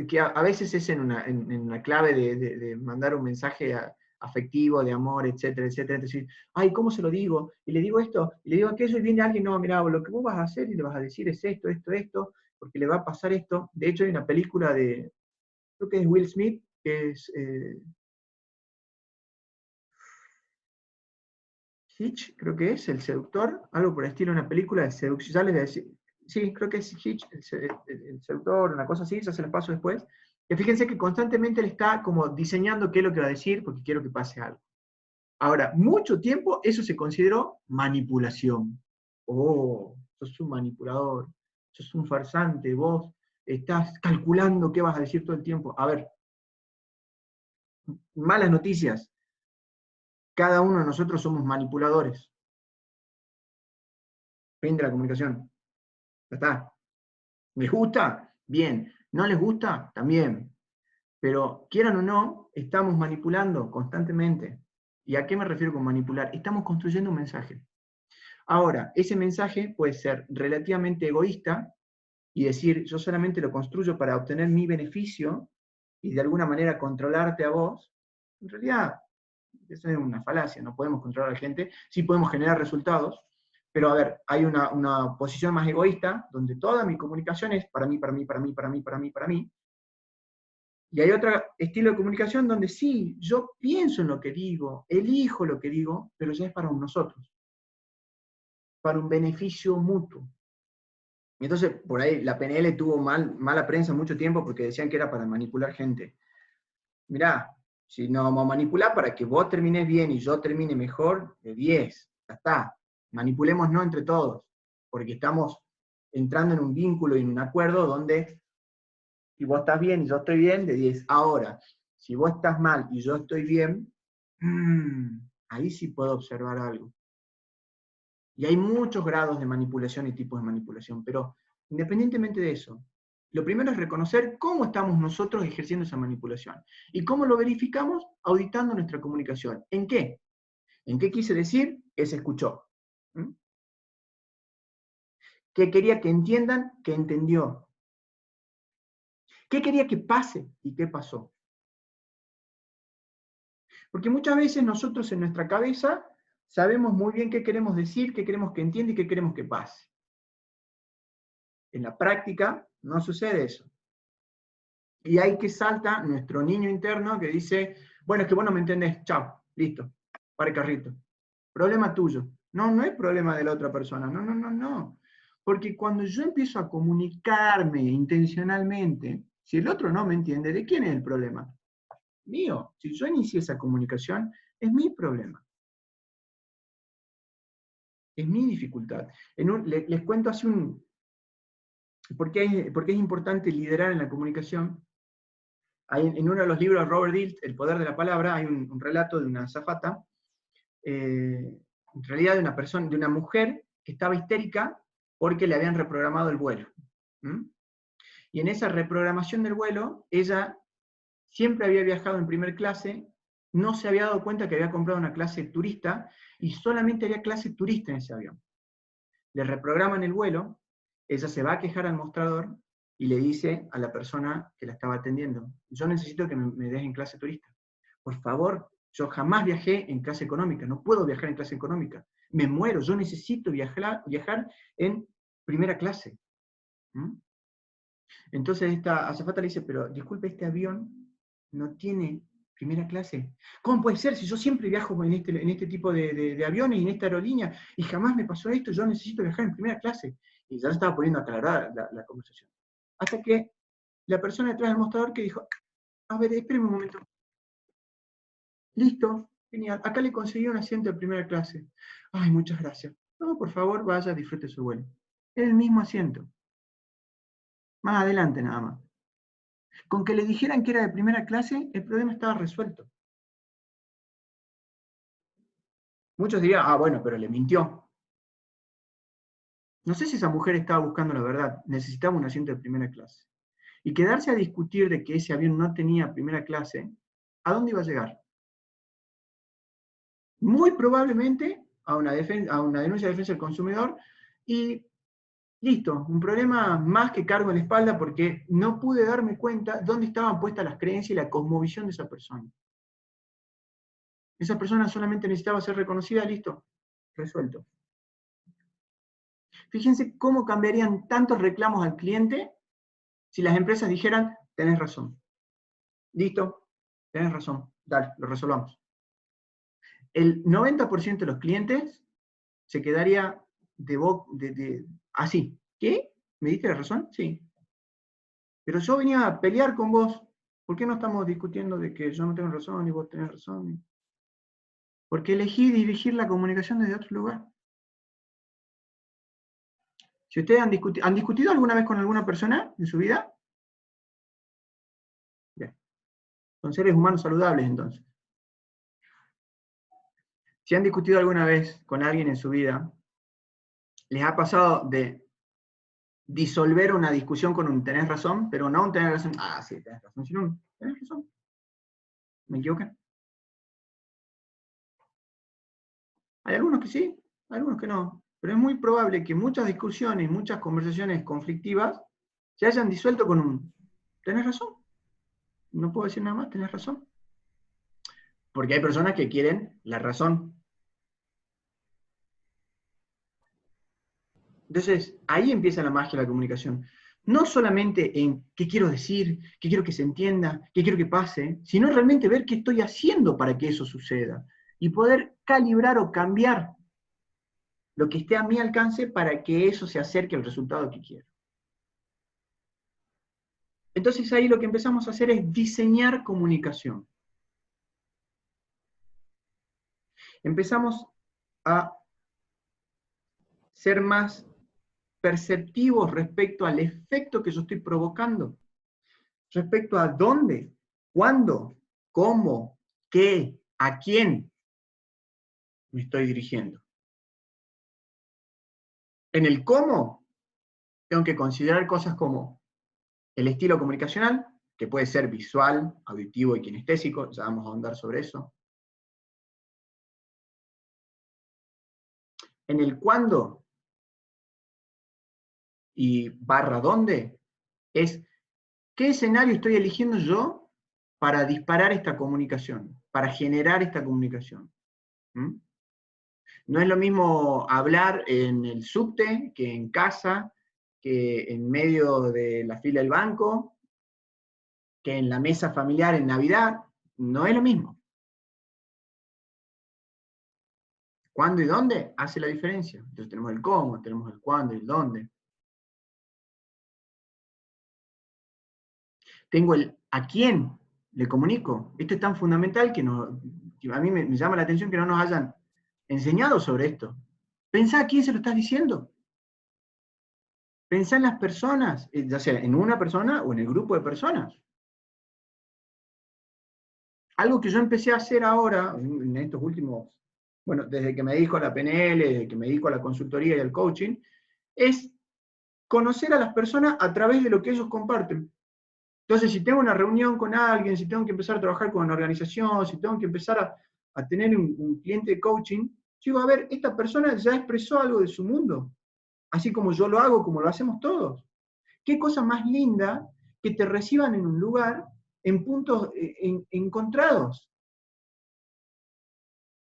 que a veces es en una clave de mandar un mensaje afectivo, de amor, etcétera, etcétera. Entonces, ay, ¿cómo se lo digo? Y le digo esto, y le digo aquello, y viene alguien, no, mira, lo que vos vas a hacer y le vas a decir es esto, esto, esto, porque le va a pasar esto. De hecho, hay una película creo que es Will Smith, que es Hitch, creo que es, El Seductor, algo por el estilo, una película de seducción, ya les voy a decir, sí, creo que es Hitch, el Seductor, una cosa así, ya se las paso después. Y fíjense que constantemente le está como diseñando qué es lo que va a decir, porque quiero que pase algo. Ahora, mucho tiempo eso se consideró manipulación. Oh, sos un manipulador, sos un farsante, vos estás calculando qué vas a decir todo el tiempo. A ver, malas noticias. Cada uno de nosotros somos manipuladores. Fin de la comunicación. Ya está. ¿Les gusta? Bien. ¿No les gusta? También. Pero quieran o no, estamos manipulando constantemente. ¿Y a qué me refiero con manipular? Estamos construyendo un mensaje. Ahora, ese mensaje puede ser relativamente egoísta y decir, yo solamente lo construyo para obtener mi beneficio y de alguna manera controlarte a vos. En realidad, eso es una falacia, no podemos controlar a la gente, sí podemos generar resultados, pero a ver, hay una posición más egoísta, donde toda mi comunicación es para mí, para mí, para mí, para mí, para mí, para mí, Y hay otro estilo de comunicación donde sí, yo pienso en lo que digo, elijo lo que digo, pero ya es para nosotros, para un beneficio mutuo. Y entonces, por ahí, la PNL tuvo mala prensa mucho tiempo porque decían que era para manipular gente. Mirá, si nos vamos a manipular para que vos termines bien y yo termine mejor, de 10, ya está. Manipulemos no entre todos, porque estamos entrando en un vínculo y en un acuerdo donde si vos estás bien y yo estoy bien, de 10. Ahora, si vos estás mal y yo estoy bien, ahí sí puedo observar algo. Y hay muchos grados de manipulación y tipos de manipulación, pero independientemente de eso, lo primero es reconocer cómo estamos nosotros ejerciendo esa manipulación. ¿Y cómo lo verificamos? Auditando nuestra comunicación. ¿En qué? ¿En qué quise decir? Que se escuchó. ¿Qué quería que entiendan? Que entendió. ¿Qué quería que pase? ¿Y qué pasó? Porque muchas veces nosotros en nuestra cabeza sabemos muy bien qué queremos decir, qué queremos que entienda y qué queremos que pase. En la práctica no sucede eso. Y ahí que salta nuestro niño interno que dice, bueno, es que vos no me entendés, chao, listo, para el carrito. Problema tuyo. No, no es problema de la otra persona, no. Porque cuando yo empiezo a comunicarme intencionalmente, si el otro no me entiende, ¿de quién es el problema? Mío. Si yo inicié esa comunicación, es mi problema. Es mi dificultad. Les cuento así ¿por qué es importante liderar en la comunicación? En uno de los libros de Robert Dilts, El poder de la palabra, hay un relato de una azafata, en realidad de una mujer que estaba histérica porque le habían reprogramado el vuelo. Y en esa reprogramación del vuelo, ella siempre había viajado en primer clase, no se había dado cuenta que había comprado una clase turista, y solamente había clase turista en ese avión. Le reprograman el vuelo, ella se va a quejar al mostrador, y le dice a la persona que la estaba atendiendo, yo necesito que me dejen clase turista. Por favor, yo jamás viajé en clase económica, no puedo viajar en clase económica. Me muero, yo necesito viajar en primera clase. Entonces esta azafata le dice, pero disculpe, este avión no tiene primera clase. ¿Cómo puede ser si yo siempre viajo en este tipo de aviones y en esta aerolínea y jamás me pasó esto? Yo necesito viajar en primera clase. Y ya se estaba poniendo aclarada la conversación. Hasta que la persona detrás del mostrador que dijo, a ver, espéreme un momento. Listo, genial, acá le conseguí un asiento de primera clase. Ay, muchas gracias. No, por favor, vaya, disfrute su vuelo. Es el mismo asiento. Más adelante nada más. Con que le dijeran que era de primera clase, el problema estaba resuelto. Muchos dirían, bueno, pero le mintió. No sé si esa mujer estaba buscando la verdad, necesitaba un asiento de primera clase. Y quedarse a discutir de que ese avión no tenía primera clase, ¿a dónde iba a llegar? Muy probablemente a una denuncia de defensa del consumidor, y listo, un problema más que cargo en la espalda porque no pude darme cuenta dónde estaban puestas las creencias y la cosmovisión de esa persona. Esa persona solamente necesitaba ser reconocida, listo, resuelto. Fíjense cómo cambiarían tantos reclamos al cliente si las empresas dijeran, tenés razón. Listo, tenés razón, dale, lo resolvamos. El 90% de los clientes se quedaría así. ¿Qué? ¿Me diste la razón? Sí. Pero yo venía a pelear con vos. ¿Por qué no estamos discutiendo de que yo no tengo razón y vos tenés razón? Porque elegí dirigir la comunicación desde otro lugar. Si ustedes han discutido alguna vez con alguna persona en su vida, bien. Son seres humanos saludables entonces. Si han discutido alguna vez con alguien en su vida, ¿les ha pasado de disolver una discusión con un tenés razón, pero no un tenés razón, sí, tenés razón, sino un tenés razón? ¿Me equivoqué? Hay algunos que sí, algunos que no. Pero es muy probable que muchas discusiones, muchas conversaciones conflictivas se hayan disuelto con un tenés razón. No puedo decir nada más, tenés razón. Porque hay personas que quieren la razón. Entonces, ahí empieza la magia de la comunicación. no solamente en qué quiero decir, qué quiero que se entienda, qué quiero que pase, sino realmente ver qué estoy haciendo para que eso suceda, y poder calibrar o cambiar lo que esté a mi alcance para que eso se acerque al resultado que quiero. Entonces ahí lo que empezamos a hacer es diseñar comunicación. Empezamos a ser más perceptivos respecto al efecto que yo estoy provocando, respecto a dónde, cuándo, cómo, qué, a quién me estoy dirigiendo. En el cómo, tengo que considerar cosas como el estilo comunicacional, que puede ser visual, auditivo y kinestésico, ya vamos a ahondar sobre eso. En el cuándo y barra dónde, es qué escenario estoy eligiendo yo para disparar esta comunicación, para generar esta comunicación. ¿Mm? No es lo mismo hablar en el subte que en casa, que en medio de la fila del banco, que en la mesa familiar en Navidad. No es lo mismo. ¿Cuándo y dónde? Hace la diferencia. Entonces tenemos el cómo, tenemos el cuándo y el dónde. Tengo el a quién le comunico. Esto es tan fundamental que a mí me llama la atención que no nos hayan enseñado sobre esto. Pensá a quién se lo estás diciendo. Pensá en las personas, ya sea en una persona o en el grupo de personas. Algo que yo empecé a hacer ahora, en estos últimos, bueno, desde que me dedico a la PNL, desde que me dedico a la consultoría y al coaching, es conocer a las personas a través de lo que ellos comparten. Entonces, si tengo una reunión con alguien, si tengo que empezar a trabajar con una organización, si tengo que empezar a tener un cliente de coaching, digo, a ver, esta persona ya expresó algo de su mundo, así como yo lo hago, como lo hacemos todos. ¿Qué cosa más linda que te reciban en un lugar en puntos encontrados?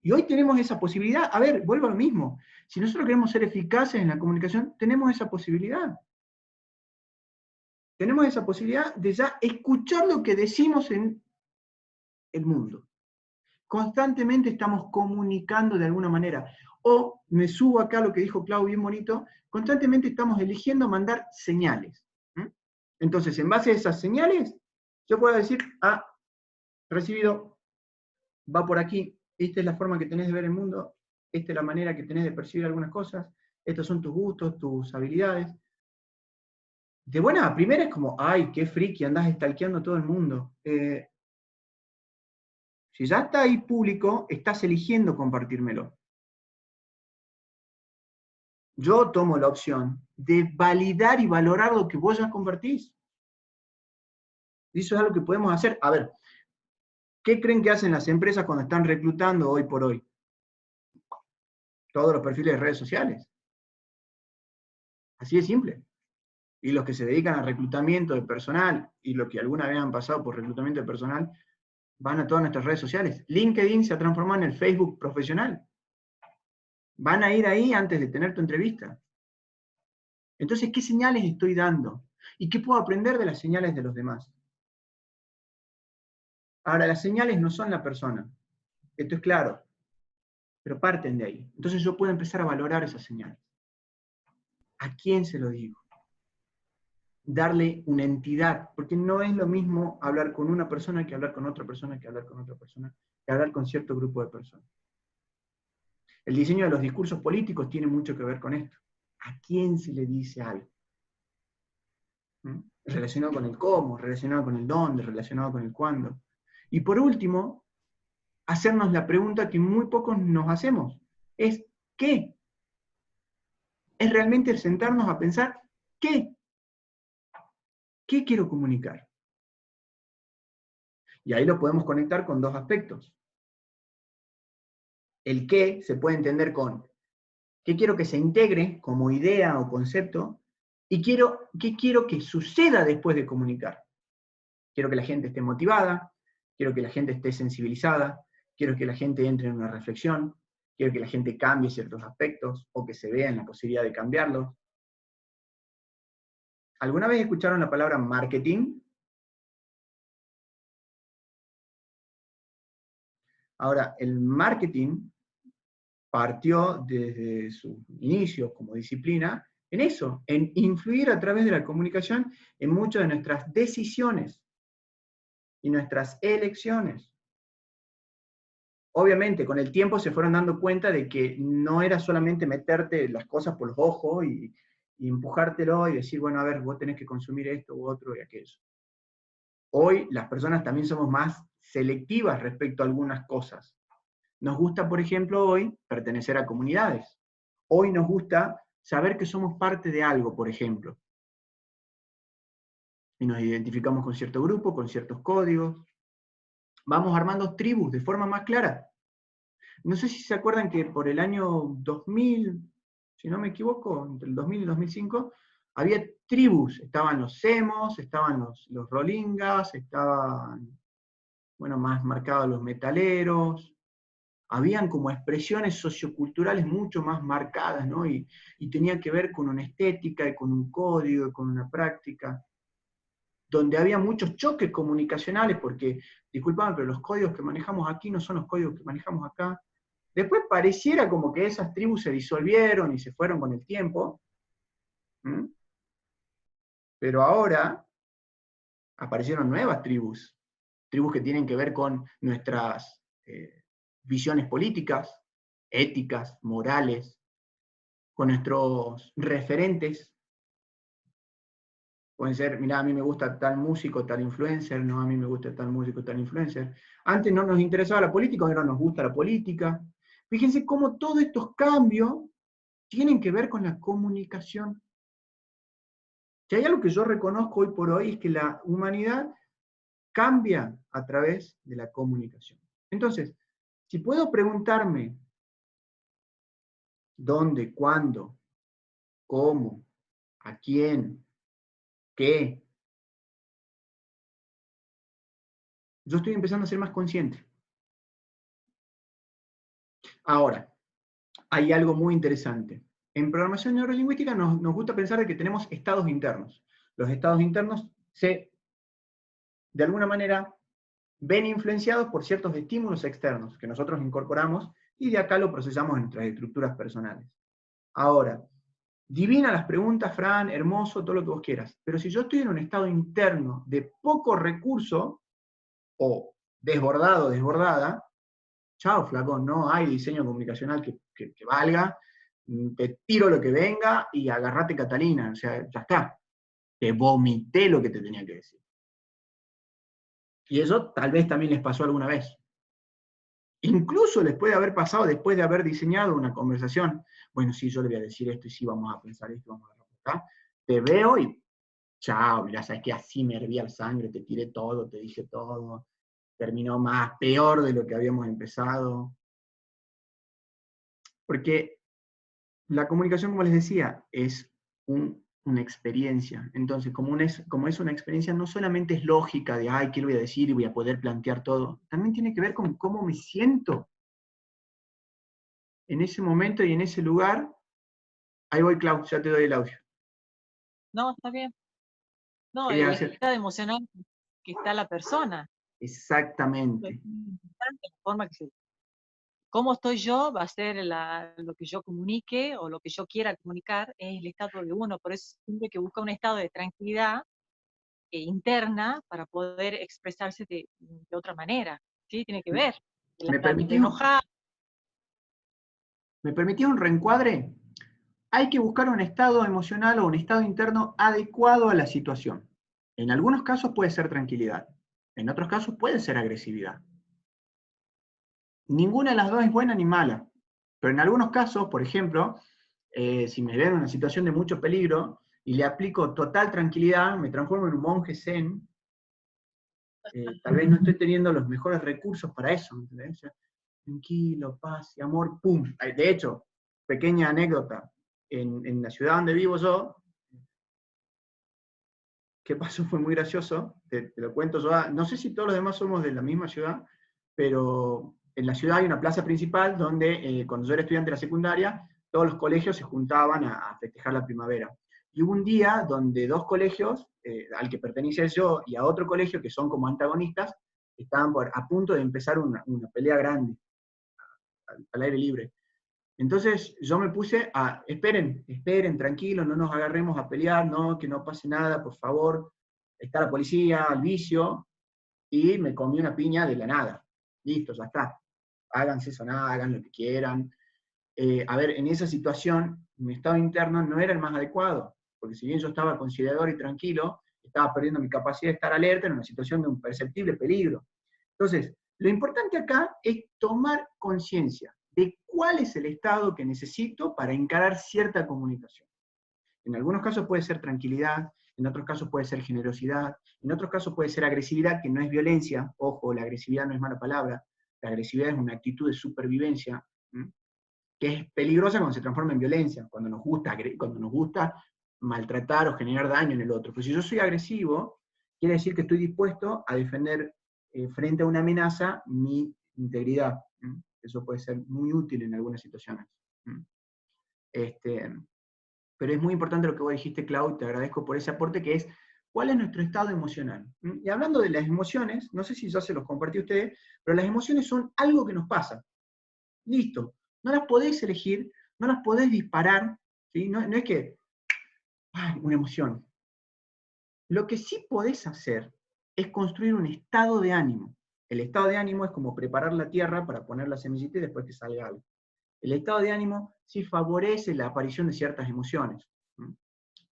Y hoy tenemos esa posibilidad. A ver, vuelvo a lo mismo. Si nosotros queremos ser eficaces en la comunicación, tenemos esa posibilidad. Tenemos esa posibilidad de ya escuchar lo que decimos en el mundo. Constantemente estamos comunicando de alguna manera. O, me subo acá a lo que dijo Clau bien bonito, constantemente estamos eligiendo mandar señales. Entonces, en base a esas señales, yo puedo decir, recibido, va por aquí, esta es la forma que tenés de ver el mundo, esta es la manera que tenés de percibir algunas cosas, estos son tus gustos, tus habilidades. De buena a primera es como, ay, qué friki, andás stalkeando a todo el mundo. Si ya está ahí público, estás eligiendo compartírmelo. Yo tomo la opción de validar y valorar lo que vos ya compartís. Y eso es algo que podemos hacer. A ver, ¿qué creen que hacen las empresas cuando están reclutando hoy por hoy? Todos los perfiles de redes sociales. Así de simple. Y los que se dedican al reclutamiento de personal, y los que alguna vez han pasado por reclutamiento de personal, van a todas nuestras redes sociales. LinkedIn se ha transformado en el Facebook profesional. Van a ir ahí antes de tener tu entrevista. Entonces, ¿qué señales estoy dando? ¿Y qué puedo aprender de las señales de los demás? Ahora, las señales no son la persona. Esto es claro. Pero parten de ahí. Entonces yo puedo empezar a valorar esas señales. ¿A quién se lo digo? Darle una entidad, porque no es lo mismo hablar con una persona que hablar con otra persona, que hablar con otra persona, que hablar con cierto grupo de personas. El diseño de los discursos políticos tiene mucho que ver con esto. ¿A quién se le dice algo? Relacionado con el cómo, relacionado con el dónde, relacionado con el cuándo. Y por último, hacernos la pregunta que muy pocos nos hacemos. Es ¿qué? Es realmente sentarnos a pensar ¿qué? ¿Qué quiero comunicar? Y ahí lo podemos conectar con dos aspectos. El qué se puede entender con qué quiero que se integre como idea o concepto, y qué quiero que suceda después de comunicar. Quiero que la gente esté motivada, quiero que la gente esté sensibilizada, quiero que la gente entre en una reflexión, quiero que la gente cambie ciertos aspectos, o que se vea en la posibilidad de cambiarlos. ¿Alguna vez escucharon la palabra marketing? Ahora, el marketing partió desde su inicio como disciplina en eso, en influir a través de la comunicación en muchas de nuestras decisiones y nuestras elecciones. Obviamente, con el tiempo se fueron dando cuenta de que no era solamente meterte las cosas por los ojos y empujártelo y decir, bueno, a ver, vos tenés que consumir esto u otro y aquello. Hoy las personas también somos más selectivas respecto a algunas cosas. Nos gusta, por ejemplo, hoy pertenecer a comunidades. Hoy nos gusta saber que somos parte de algo, por ejemplo. Y nos identificamos con cierto grupo, con ciertos códigos. Vamos armando tribus de forma más clara. No sé si se acuerdan que por el año 2000, si no me equivoco, entre el 2000 y el 2005, había tribus. Estaban los emos, estaban los rolingas, estaban, bueno, más marcados los metaleros. Habían como expresiones socioculturales mucho más marcadas, ¿no? Y tenía que ver con una estética, y con un código, y con una práctica, donde había muchos choques comunicacionales, porque, disculpame, pero los códigos que manejamos aquí no son los códigos que manejamos acá. Después pareciera como que esas tribus se disolvieron y se fueron con el tiempo, ¿Mm? Pero ahora aparecieron nuevas tribus que tienen que ver con nuestras visiones políticas, éticas, morales, con nuestros referentes. Pueden ser, mirá, a mí me gusta tal músico, tal influencer, no, a mí me gusta tal músico, tal influencer. Antes no nos interesaba la política, ahora nos gusta la política. Fíjense cómo todos estos cambios tienen que ver con la comunicación. Si hay algo que yo reconozco hoy por hoy es que la humanidad cambia a través de la comunicación. Entonces, si puedo preguntarme dónde, cuándo, cómo, a quién, qué, yo estoy empezando a ser más consciente. Ahora, hay algo muy interesante. En programación neurolingüística nos gusta pensar de que tenemos estados internos. Los estados internos de alguna manera, ven influenciados por ciertos estímulos externos que nosotros incorporamos y de acá lo procesamos en nuestras estructuras personales. Ahora, divina las preguntas, Fran, hermoso, todo lo que vos quieras, pero si yo estoy en un estado interno de poco recurso, o desbordado, desbordada, chao, flacón, no hay diseño comunicacional que valga, te tiro lo que venga y agarrate Catalina, o sea, ya está, te vomité lo que te tenía que decir. Y eso tal vez también les pasó alguna vez. Incluso les puede haber pasado después de haber diseñado una conversación. Bueno, sí, yo le voy a decir esto y sí, vamos a pensar esto, vamos a reportar. Te veo y chao, mirá, sabes que así me hervía la sangre, te tiré todo, te dije todo. Terminó más, peor de lo que habíamos empezado. Porque la comunicación, como les decía, es una experiencia. Entonces, como es una experiencia, no solamente es lógica de, ay, ¿qué le voy a decir? Y voy a poder plantear todo. También tiene que ver con cómo me siento en ese momento y en ese lugar. Ahí voy, Clau, ya te doy el audio. No, está bien. No, el estado emocional que está la persona. Exactamente. La forma que cómo estoy yo va a ser lo que yo comunique o lo que yo quiera comunicar, es el estado de uno. Por eso siempre que busca un estado de tranquilidad interna para poder expresarse de otra manera. ¿Sí? Tiene que ver. ¿Me permitís un reencuadre? Hay que buscar un estado emocional o un estado interno adecuado a la situación. En algunos casos puede ser tranquilidad, en otros casos puede ser agresividad. Ninguna de las dos es buena ni mala, pero en algunos casos, por ejemplo, si me veo en una situación de mucho peligro y le aplico total tranquilidad, me transformo en un monje zen, tal vez no estoy teniendo los mejores recursos para eso, ¿entendés? O sea, tranquilo, paz y amor, ¡pum! De hecho, pequeña anécdota, en la ciudad donde vivo yo, ¿qué pasó? Fue muy gracioso, te lo cuento yo, no sé si todos los demás somos de la misma ciudad, pero en la ciudad hay una plaza principal donde cuando yo era estudiante de la secundaria, todos los colegios se juntaban a festejar la primavera. Y hubo un día donde dos colegios, al que pertenecía yo y a otro colegio, que son como antagonistas, estaban a punto de empezar una pelea grande, al aire libre. Entonces yo me puse a, esperen, tranquilos, no nos agarremos a pelear, no, que no pase nada, por favor, está la policía, al vicio, y me comí una piña de la nada. Listo, ya está. Háganse sonar, hagan lo que quieran. A ver, en esa situación, mi estado interno no era el más adecuado, porque si bien yo estaba conciliador y tranquilo, estaba perdiendo mi capacidad de estar alerta en una situación de un perceptible peligro. Entonces, lo importante acá es tomar conciencia de cuál es el estado que necesito para encarar cierta comunicación. En algunos casos puede ser tranquilidad, en otros casos puede ser generosidad, en otros casos puede ser agresividad, que no es violencia. Ojo, la agresividad no es mala palabra, la agresividad es una actitud de supervivencia, que es peligrosa cuando se transforma en violencia, cuando nos gusta maltratar o generar daño en el otro. Pero si yo soy agresivo, quiere decir que estoy dispuesto a defender frente a una amenaza mi integridad. Eso puede ser muy útil en algunas situaciones. Pero es muy importante lo que vos dijiste, Clau, te agradezco por ese aporte, que es, ¿cuál es nuestro estado emocional? Y hablando de las emociones, no sé si ya se los compartí a ustedes, pero las emociones son algo que nos pasa. Listo. No las podés elegir, no las podés disparar, ¿sí? No es que, ¡ay, una emoción! Lo que sí podés hacer es construir un estado de ánimo. El estado de ánimo es como preparar la tierra para poner la semillita y después que salga algo. El estado de ánimo sí favorece la aparición de ciertas emociones.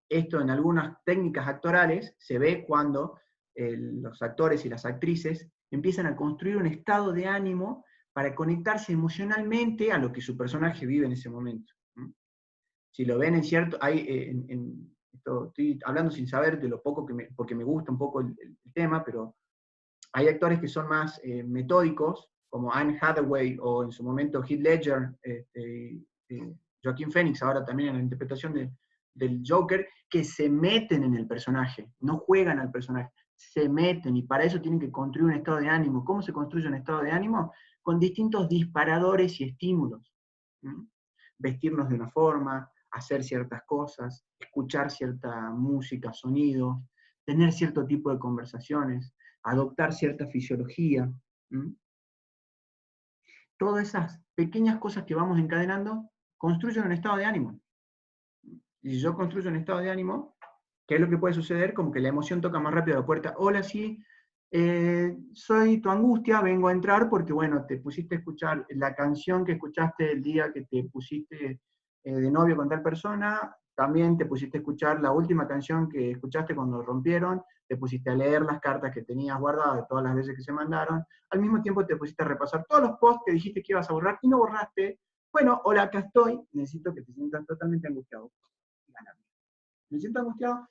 Esto en algunas técnicas actorales se ve cuando los actores y las actrices empiezan a construir un estado de ánimo para conectarse emocionalmente a lo que su personaje vive en ese momento. Si lo ven en cierto, estoy hablando sin saber de lo poco porque me gusta un poco el tema, pero hay actores que son más metódicos, como Anne Hathaway o en su momento Heath Ledger, Joaquin Phoenix, ahora también en la interpretación del Joker, que se meten en el personaje, no juegan al personaje, se meten, y para eso tienen que construir un estado de ánimo. ¿Cómo se construye un estado de ánimo? Con distintos disparadores y estímulos. Vestirnos de una forma, hacer ciertas cosas, escuchar cierta música, sonidos, tener cierto tipo de conversaciones, adoptar cierta fisiología. Todas esas pequeñas cosas que vamos encadenando construyen un estado de ánimo. Y si yo construyo un estado de ánimo, ¿qué es lo que puede suceder? Como que la emoción toca más rápido la puerta. Hola, sí, soy tu angustia, vengo a entrar porque, bueno, te pusiste a escuchar la canción que escuchaste el día que te pusiste de novio con tal persona, también te pusiste a escuchar la última canción que escuchaste cuando rompieron, te pusiste a leer las cartas que tenías guardadas de todas las veces que se mandaron, al mismo tiempo te pusiste a repasar todos los posts que dijiste que ibas a borrar y no borraste. Bueno, hola, acá estoy, necesito que te sientas totalmente angustiado. Me siento angustiado,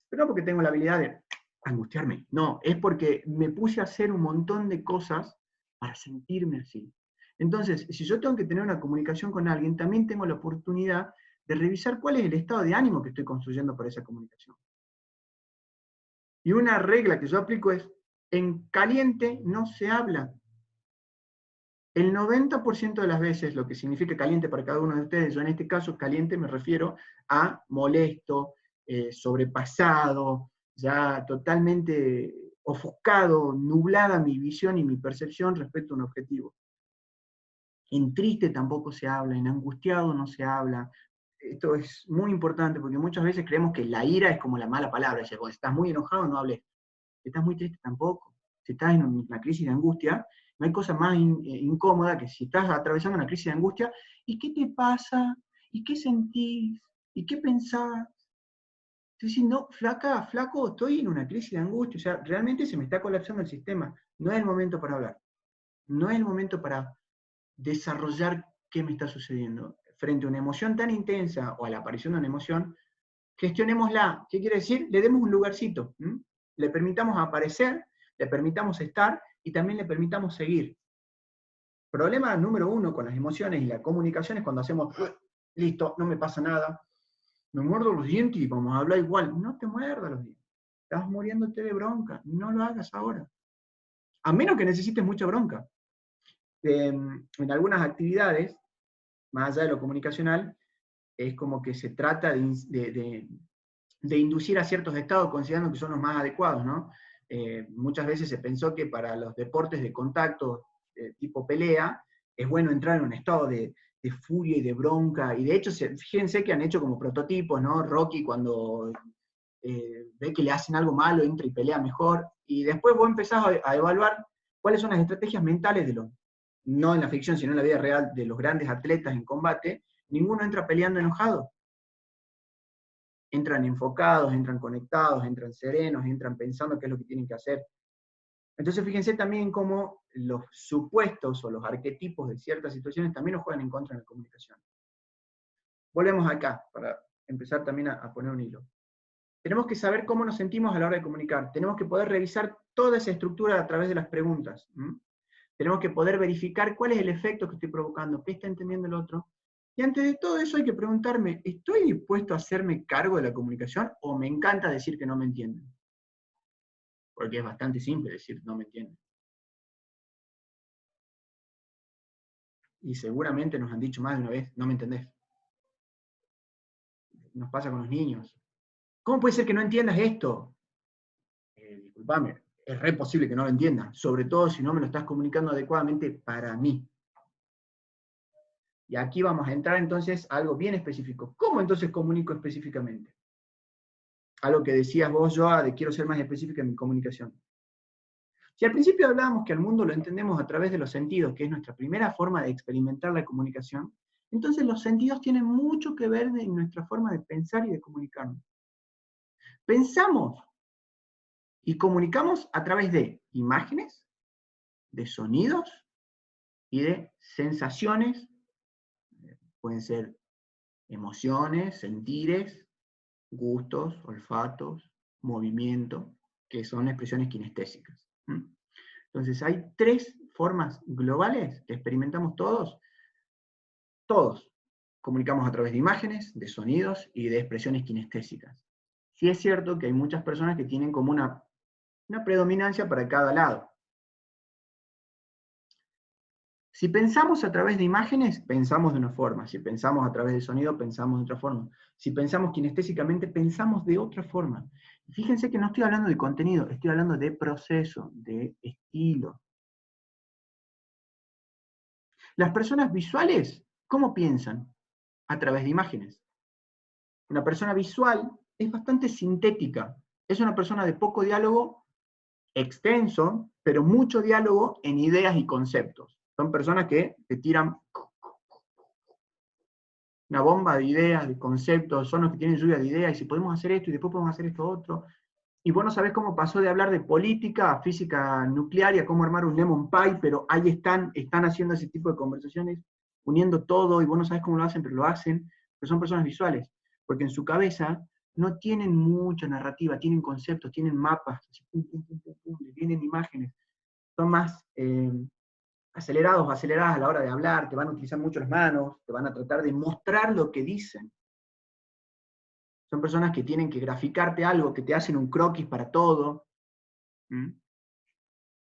pero no porque tengo la habilidad de angustiarme, no, es porque me puse a hacer un montón de cosas para sentirme así. Entonces, si yo tengo que tener una comunicación con alguien, también tengo la oportunidad de revisar cuál es el estado de ánimo que estoy construyendo para esa comunicación. Y una regla que yo aplico es, en caliente no se habla. El 90% de las veces, lo que significa caliente para cada uno de ustedes, yo en este caso caliente me refiero a molesto, sobrepasado, ya totalmente ofuscado, nublada mi visión y mi percepción respecto a un objetivo. En triste tampoco se habla, en angustiado no se habla. Esto es muy importante porque muchas veces creemos que la ira es como la mala palabra. Si estás muy enojado, no hables. Si estás muy triste, tampoco. Si estás en una crisis de angustia, no hay cosa más incómoda que si estás atravesando una crisis de angustia, ¿y qué te pasa? ¿Y qué sentís? ¿Y qué pensás? Entonces, no, flaco, estoy en una crisis de angustia, o sea, realmente se me está colapsando el sistema. No es el momento para hablar. No es el momento para desarrollar qué me está sucediendo. Frente a una emoción tan intensa o a la aparición de una emoción, gestionémosla. ¿Qué quiere decir? Le demos un lugarcito. Le permitamos aparecer, le permitamos estar y también le permitamos seguir. Problema número 1 con las emociones y la comunicación es cuando hacemos, listo, no me pasa nada, me muerdo los dientes y vamos a hablar igual. No te muerdas los dientes. Estás muriéndote de bronca. No lo hagas ahora. A menos que necesites mucha bronca. En algunas actividades, más allá de lo comunicacional, es como que se trata de de inducir a ciertos estados considerando que son los más adecuados, ¿no? Muchas veces se pensó que para los deportes de contacto tipo pelea, es bueno entrar en un estado de furia y de bronca, y de hecho, fíjense que han hecho como prototipos, ¿no? Rocky cuando ve que le hacen algo malo, entra y pelea mejor, y después vos empezás a evaluar cuáles son las estrategias mentales de los, no en la ficción, sino en la vida real, de los grandes atletas en combate. Ninguno entra peleando enojado. Entran enfocados, entran conectados, entran serenos, entran pensando qué es lo que tienen que hacer. Entonces fíjense también cómo los supuestos o los arquetipos de ciertas situaciones también nos juegan en contra en la comunicación. Volvemos acá, para empezar también a poner un hilo. Tenemos que saber cómo nos sentimos a la hora de comunicar. Tenemos que poder revisar toda esa estructura a través de las preguntas. Tenemos que poder verificar cuál es el efecto que estoy provocando, qué está entendiendo el otro. Y antes de todo eso hay que preguntarme, ¿estoy dispuesto a hacerme cargo de la comunicación o me encanta decir que no me entienden? Porque es bastante simple decir no me entienden. Y seguramente nos han dicho más de una vez, no me entendés. Nos pasa con los niños. ¿Cómo puede ser que no entiendas esto? Disculpame, es re posible que no lo entiendas, sobre todo si no me lo estás comunicando adecuadamente para mí. Y aquí vamos a entrar entonces a algo bien específico. ¿Cómo entonces comunico específicamente? Algo que decías vos, Joa, de quiero ser más específica en mi comunicación. Si al principio hablábamos que al mundo lo entendemos a través de los sentidos, que es nuestra primera forma de experimentar la comunicación, entonces los sentidos tienen mucho que ver en nuestra forma de pensar y de comunicarnos. Pensamos y comunicamos a través de imágenes, de sonidos y de sensaciones. Pueden ser emociones, sentires, gustos, olfatos, movimiento, que son expresiones kinestésicas. Entonces hay 3 formas globales que experimentamos todos. Todos comunicamos a través de imágenes, de sonidos y de expresiones kinestésicas. Sí es cierto que hay muchas personas que tienen como una predominancia para cada lado. Si pensamos a través de imágenes, pensamos de una forma. Si pensamos a través de sonido, pensamos de otra forma. Si pensamos kinestésicamente, pensamos de otra forma. Fíjense que no estoy hablando de contenido, estoy hablando de proceso, de estilo. Las personas visuales, ¿cómo piensan? A través de imágenes. Una persona visual es bastante sintética. Es una persona de poco diálogo extenso, pero mucho diálogo en ideas y conceptos. Son personas que te tiran una bomba de ideas, de conceptos, son los que tienen lluvia de ideas, y si podemos hacer esto, y después podemos hacer esto otro. Y vos no sabés cómo pasó de hablar de política a física nuclear y a cómo armar un lemon pie, pero ahí están haciendo ese tipo de conversaciones, uniendo todo, y vos no sabés cómo lo hacen, pero lo hacen, pero son personas visuales, porque en su cabeza no tienen mucha narrativa, tienen conceptos, tienen mapas, así, les vienen imágenes, son más acelerados o aceleradas a la hora de hablar, te van a utilizar mucho las manos, te van a tratar de mostrar lo que dicen. Son personas que tienen que graficarte algo, que te hacen un croquis para todo,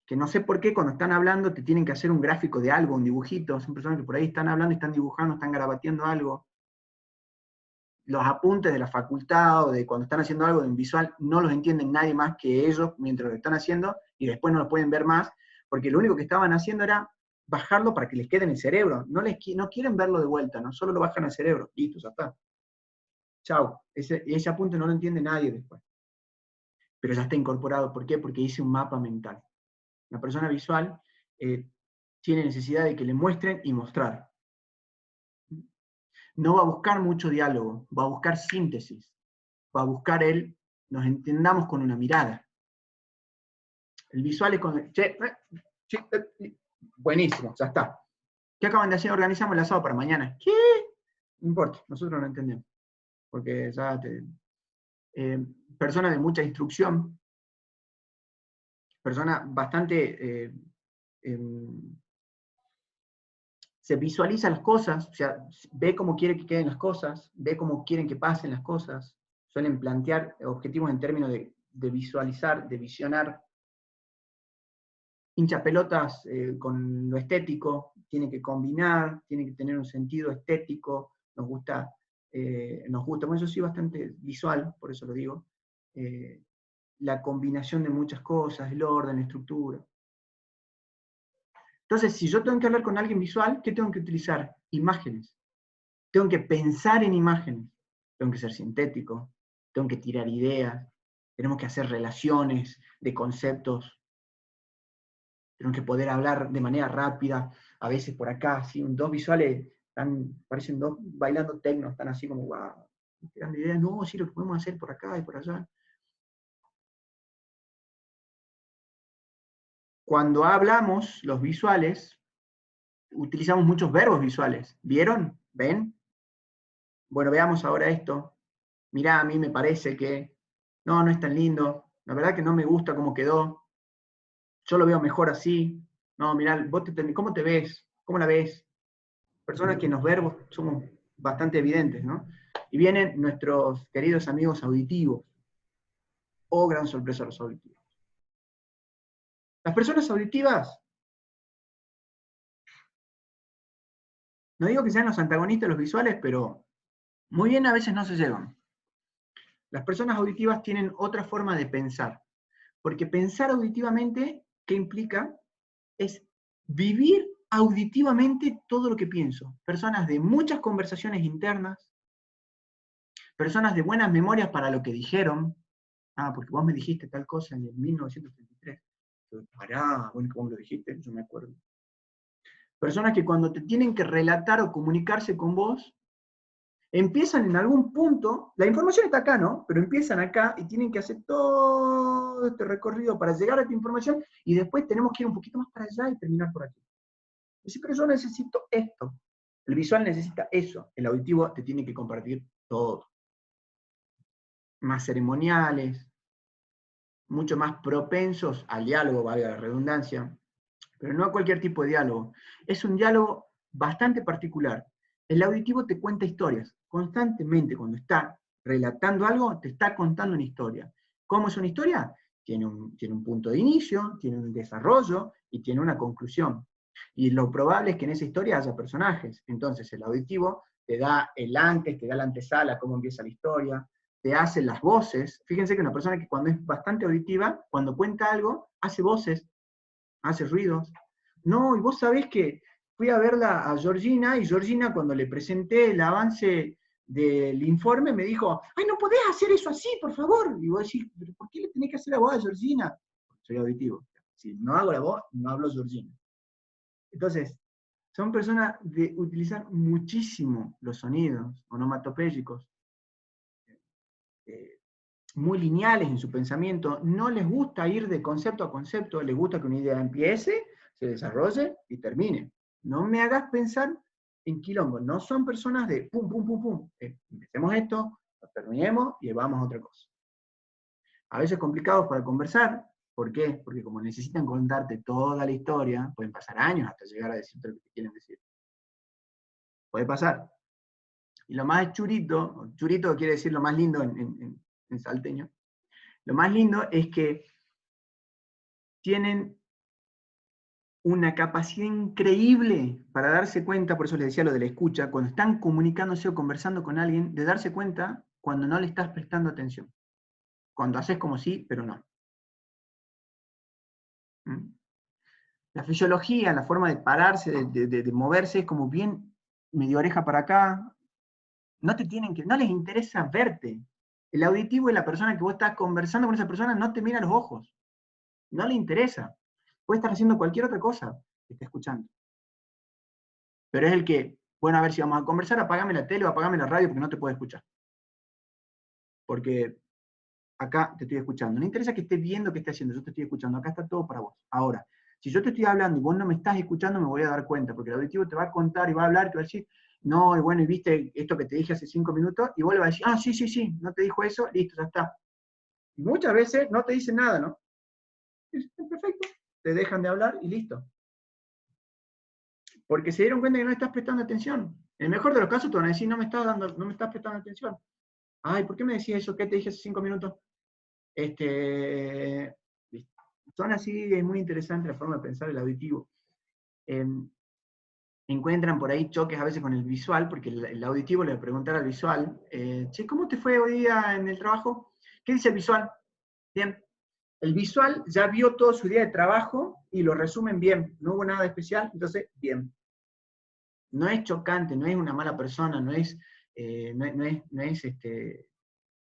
que no sé por qué cuando están hablando te tienen que hacer un gráfico de algo, un dibujito. Son personas que por ahí están hablando y están dibujando, están garabateando algo. Los apuntes de la facultad o de cuando están haciendo algo en visual no los entienden nadie más que ellos mientras lo están haciendo, y después no lo pueden ver más, porque lo único que estaban haciendo era bajarlo para que les quede en el cerebro. No quieren verlo de vuelta, no solo lo bajan al cerebro. Listo, ya está. Chau. Ese apunte no lo entiende nadie después. Pero ya está incorporado. ¿Por qué? Porque hice un mapa mental. La persona visual tiene necesidad de que le muestren y mostrar. No va a buscar mucho diálogo, va a buscar síntesis. Va a buscar nos entendamos con una mirada. El visual es con... buenísimo, ya está. ¿Qué acaban de hacer? Organizamos el asado para mañana. ¿Qué? No importa, nosotros lo entendemos. Porque ya persona de mucha instrucción, persona bastante... se visualiza las cosas, o sea, ve cómo quiere que queden las cosas, ve cómo quieren que pasen las cosas, suelen plantear objetivos en términos de visualizar, de visionar. Hincha pelotas con lo estético, tiene que combinar, tiene que tener un sentido estético, nos gusta nos gusta, bueno, yo soy bastante visual, por eso lo digo, la combinación de muchas cosas, el orden, la estructura. Entonces, si yo tengo que hablar con alguien visual, ¿qué tengo que utilizar? Imágenes. Tengo que pensar en imágenes, tengo que ser sintético, tengo que tirar ideas, tenemos que hacer relaciones de conceptos, tenemos que poder hablar de manera rápida, a veces por acá, así, dos visuales, parecen dos bailando tecno, están así como, wow, tirando ideas, no, sí, lo que podemos hacer por acá y por allá. Cuando hablamos, los visuales, utilizamos muchos verbos visuales. ¿Vieron? ¿Ven? Bueno, veamos ahora esto. Mirá, a mí me parece que, no es tan lindo, la verdad que no me gusta cómo quedó, yo lo veo mejor así, no, mirá, ¿cómo te ves? ¿Cómo la ves? Personas que en los verbos somos bastante evidentes, ¿no? Y vienen nuestros queridos amigos auditivos. Oh, gran sorpresa los auditivos. Las personas auditivas, no digo que sean los antagonistas de los visuales, pero muy bien a veces no se llevan. Las personas auditivas tienen otra forma de pensar, porque pensar auditivamente, ¿qué implica? Es vivir auditivamente todo lo que pienso. Personas de muchas conversaciones internas, personas de buenas memorias para lo que dijeron. Ah, porque vos me dijiste tal cosa en el 1933. Pará, bueno, ¿cómo lo dijiste? Yo me acuerdo. Personas que cuando te tienen que relatar o comunicarse con vos, empiezan en algún punto, la información está acá, ¿no? Pero empiezan acá y tienen que hacer todo este recorrido para llegar a esta información y después tenemos que ir un poquito más para allá y terminar por aquí. Dice, pero yo necesito esto. El visual necesita eso. El auditivo te tiene que compartir todo. Más ceremoniales, mucho más propensos al diálogo, valga la redundancia, pero no a cualquier tipo de diálogo. Es un diálogo bastante particular. El auditivo te cuenta historias. Constantemente, cuando está relatando algo, te está contando una historia. ¿Cómo es una historia? Tiene un punto de inicio, tiene un desarrollo y tiene una conclusión. Y lo probable es que en esa historia haya personajes. Entonces el auditivo te da el antes, te da la antesala, cómo empieza la historia, te hace las voces. Fíjense que una persona que cuando es bastante auditiva, cuando cuenta algo, hace voces, hace ruidos. No, y vos sabés que fui a verla a Georgina, y Georgina cuando le presenté el avance del informe me dijo, ay, no podés hacer eso así, por favor. Y vos decís, ¿pero por qué le tenés que hacer la voz a Georgina? Soy auditivo. Si no hago la voz, no hablo Georgina. Entonces, son personas de utilizar muchísimo los sonidos onomatopéyicos, muy lineales en su pensamiento, no les gusta ir de concepto a concepto, les gusta que una idea empiece, se desarrolle y termine. No me hagas pensar en quilombo, no son personas de pum, pum, pum, pum. Empecemos esto, lo terminemos y vamos a otra cosa. A veces complicados para conversar. ¿Por qué? Porque como necesitan contarte toda la historia, pueden pasar años hasta llegar a decirte lo que te quieren decir. Puede pasar. Y lo más churito quiere decir lo más lindo en salteño, lo más lindo es que tienen una capacidad increíble para darse cuenta, por eso les decía lo de la escucha, cuando están comunicándose o conversando con alguien, de darse cuenta cuando no le estás prestando atención. Cuando haces como sí, pero no. La fisiología, la forma de pararse, de moverse, es como bien medio oreja para acá. No les interesa verte. El auditivo es la persona que vos estás conversando con esa persona, no te mira a los ojos. No le interesa. Puede estar haciendo cualquier otra cosa que esté escuchando. Pero es el que, bueno, a ver si vamos a conversar, apagame la tele o apagame la radio porque no te puedo escuchar. Porque acá te estoy escuchando. No interesa que estés viendo qué estés haciendo, yo te estoy escuchando. Acá está todo para vos. Ahora, si yo te estoy hablando y vos no me estás escuchando, me voy a dar cuenta, porque el auditivo te va a contar y va a hablar, te va a decir, no, y bueno, y viste esto que te dije hace 5 minutos, y vos le vas a decir, ah, sí, no te dijo eso, listo, ya está. Y muchas veces no te dicen nada, ¿no? Es perfecto, te dejan de hablar y listo. Porque se dieron cuenta que no estás prestando atención. En el mejor de los casos te van a decir, no me estás prestando atención. Ay, ¿por qué me decías eso? ¿Qué te dije hace 5 minutos? Son así, es muy interesante la forma de pensar el auditivo. encuentran por ahí choques a veces con el visual, porque el auditivo le va a preguntar al visual, che, ¿cómo te fue hoy día en el trabajo? ¿Qué dice el visual? Bien. El visual ya vio todo su día de trabajo y lo resumen bien, no hubo nada especial, entonces, bien. No es chocante, no es una mala persona, no es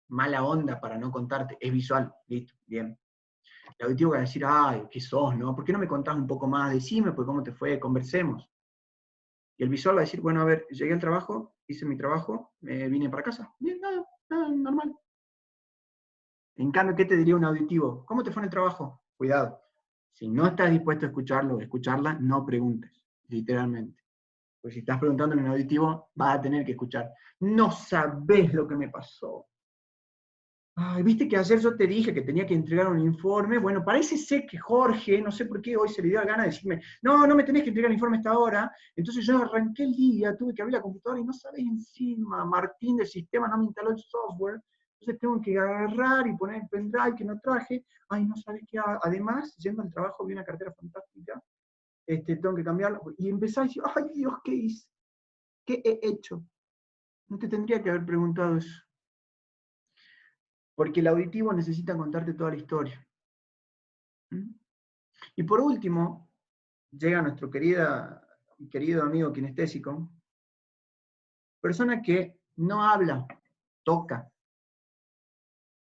mala onda para no contarte, es visual, listo, bien. El auditivo va a decir, ay, ¿qué sos, no? ¿Por qué no me contás un poco más? Decime, pues, cómo te fue, conversemos. Y el visual va a decir, bueno, a ver, llegué al trabajo, hice mi trabajo, vine para casa. Bien, nada, normal. En cambio, ¿qué te diría un auditivo? ¿Cómo te fue en el trabajo? Cuidado. Si no estás dispuesto a escucharlo o escucharla, no preguntes, literalmente. Porque si estás preguntando en un auditivo, vas a tener que escuchar. No sabés lo que me pasó. Ay, viste que ayer yo te dije que tenía que entregar un informe. Bueno, parece ser que Jorge, no sé por qué hoy se le dio la gana de decirme, no me tenés que entregar el informe a esta hora. Entonces yo arranqué el día, tuve que abrir la computadora y no sabés encima, Martín del sistema no me instaló el software. Entonces tengo que agarrar y poner el pendrive que no traje. Ay, no sabés qué. Además, yendo al trabajo vi una cartera fantástica. Tengo que cambiarla. Y empecé a decir, ay Dios, ¿qué hice? ¿Qué he hecho? No te tendría que haber preguntado eso. Porque el auditivo necesita contarte toda la historia. Y por último, llega nuestro querido amigo kinestésico, persona que no habla, toca.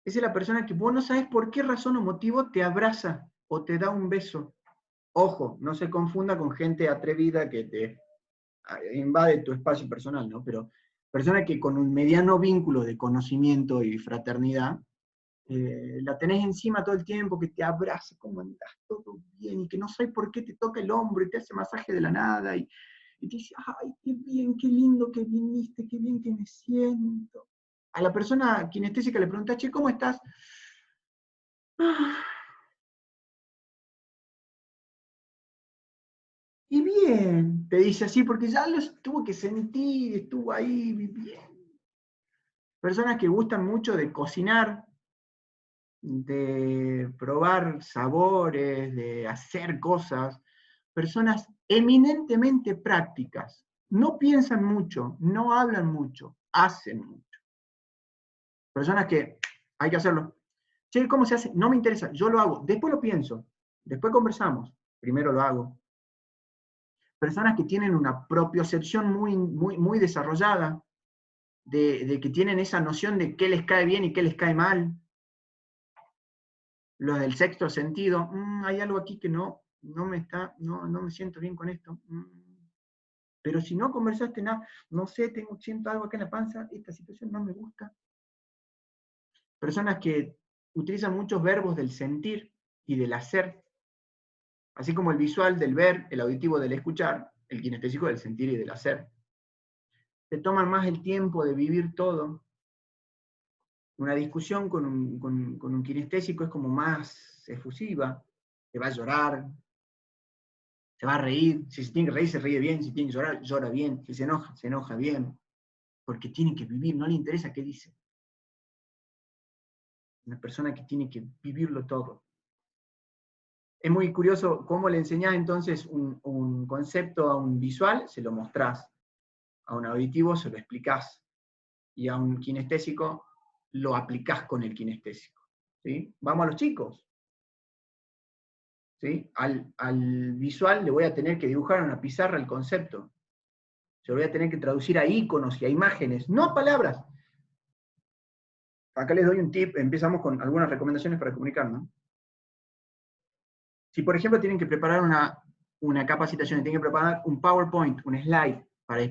Esa es la persona que vos no sabes por qué razón o motivo te abraza o te da un beso. Ojo, no se confunda con gente atrevida que te invade tu espacio personal, ¿no? Pero persona que con un mediano vínculo de conocimiento y fraternidad, la tenés encima todo el tiempo, que te abraza, ¿cómo andás? Todo bien, y que no sabes por qué te toca el hombro y te hace masaje de la nada, y te dice, ay, qué bien, qué lindo que viniste, qué bien que me siento. A la persona kinestésica le preguntas, che, ¿cómo estás? Y bien, te dice así, porque ya lo tuvo que sentir, estuvo ahí, bien. Personas que gustan mucho de cocinar, de probar sabores, de hacer cosas, personas eminentemente prácticas. No piensan mucho, no hablan mucho, hacen mucho. Personas que hay que hacerlo. Che, ¿cómo se hace? No me interesa, yo lo hago, después lo pienso, después conversamos, primero lo hago. Personas que tienen una propiocepción muy desarrollada, de que tienen esa noción de qué les cae bien y qué les cae mal. Los del sexto sentido, hay algo aquí que no me siento bien con esto. Pero si no conversaste nada, no sé, siento algo acá en la panza, esta situación no me gusta. Personas que utilizan muchos verbos del sentir y del hacer, así como el visual del ver, el auditivo del escuchar, el kinestésico del sentir y del hacer. Se toman más el tiempo de vivir todo. Una discusión con un kinestésico es como más efusiva, te va a llorar, se va a reír, si se tiene que reír, se ríe bien, si tiene que llorar, llora bien, si se enoja bien, porque tiene que vivir, no le interesa qué dice. Una persona que tiene que vivirlo todo. Es muy curioso cómo le enseñás entonces un concepto a un visual, se lo mostrás, a un auditivo se lo explicás, y a un kinestésico lo aplicás con el kinestésico. ¿Sí? Vamos a los chicos. ¿Sí? Al visual le voy a tener que dibujar en una pizarra el concepto. Se lo voy a tener que traducir a iconos y a imágenes, no a palabras. Acá les doy un tip, empezamos con algunas recomendaciones para comunicar, ¿no? Si por ejemplo tienen que preparar una capacitación, tienen que preparar un PowerPoint, un slide, para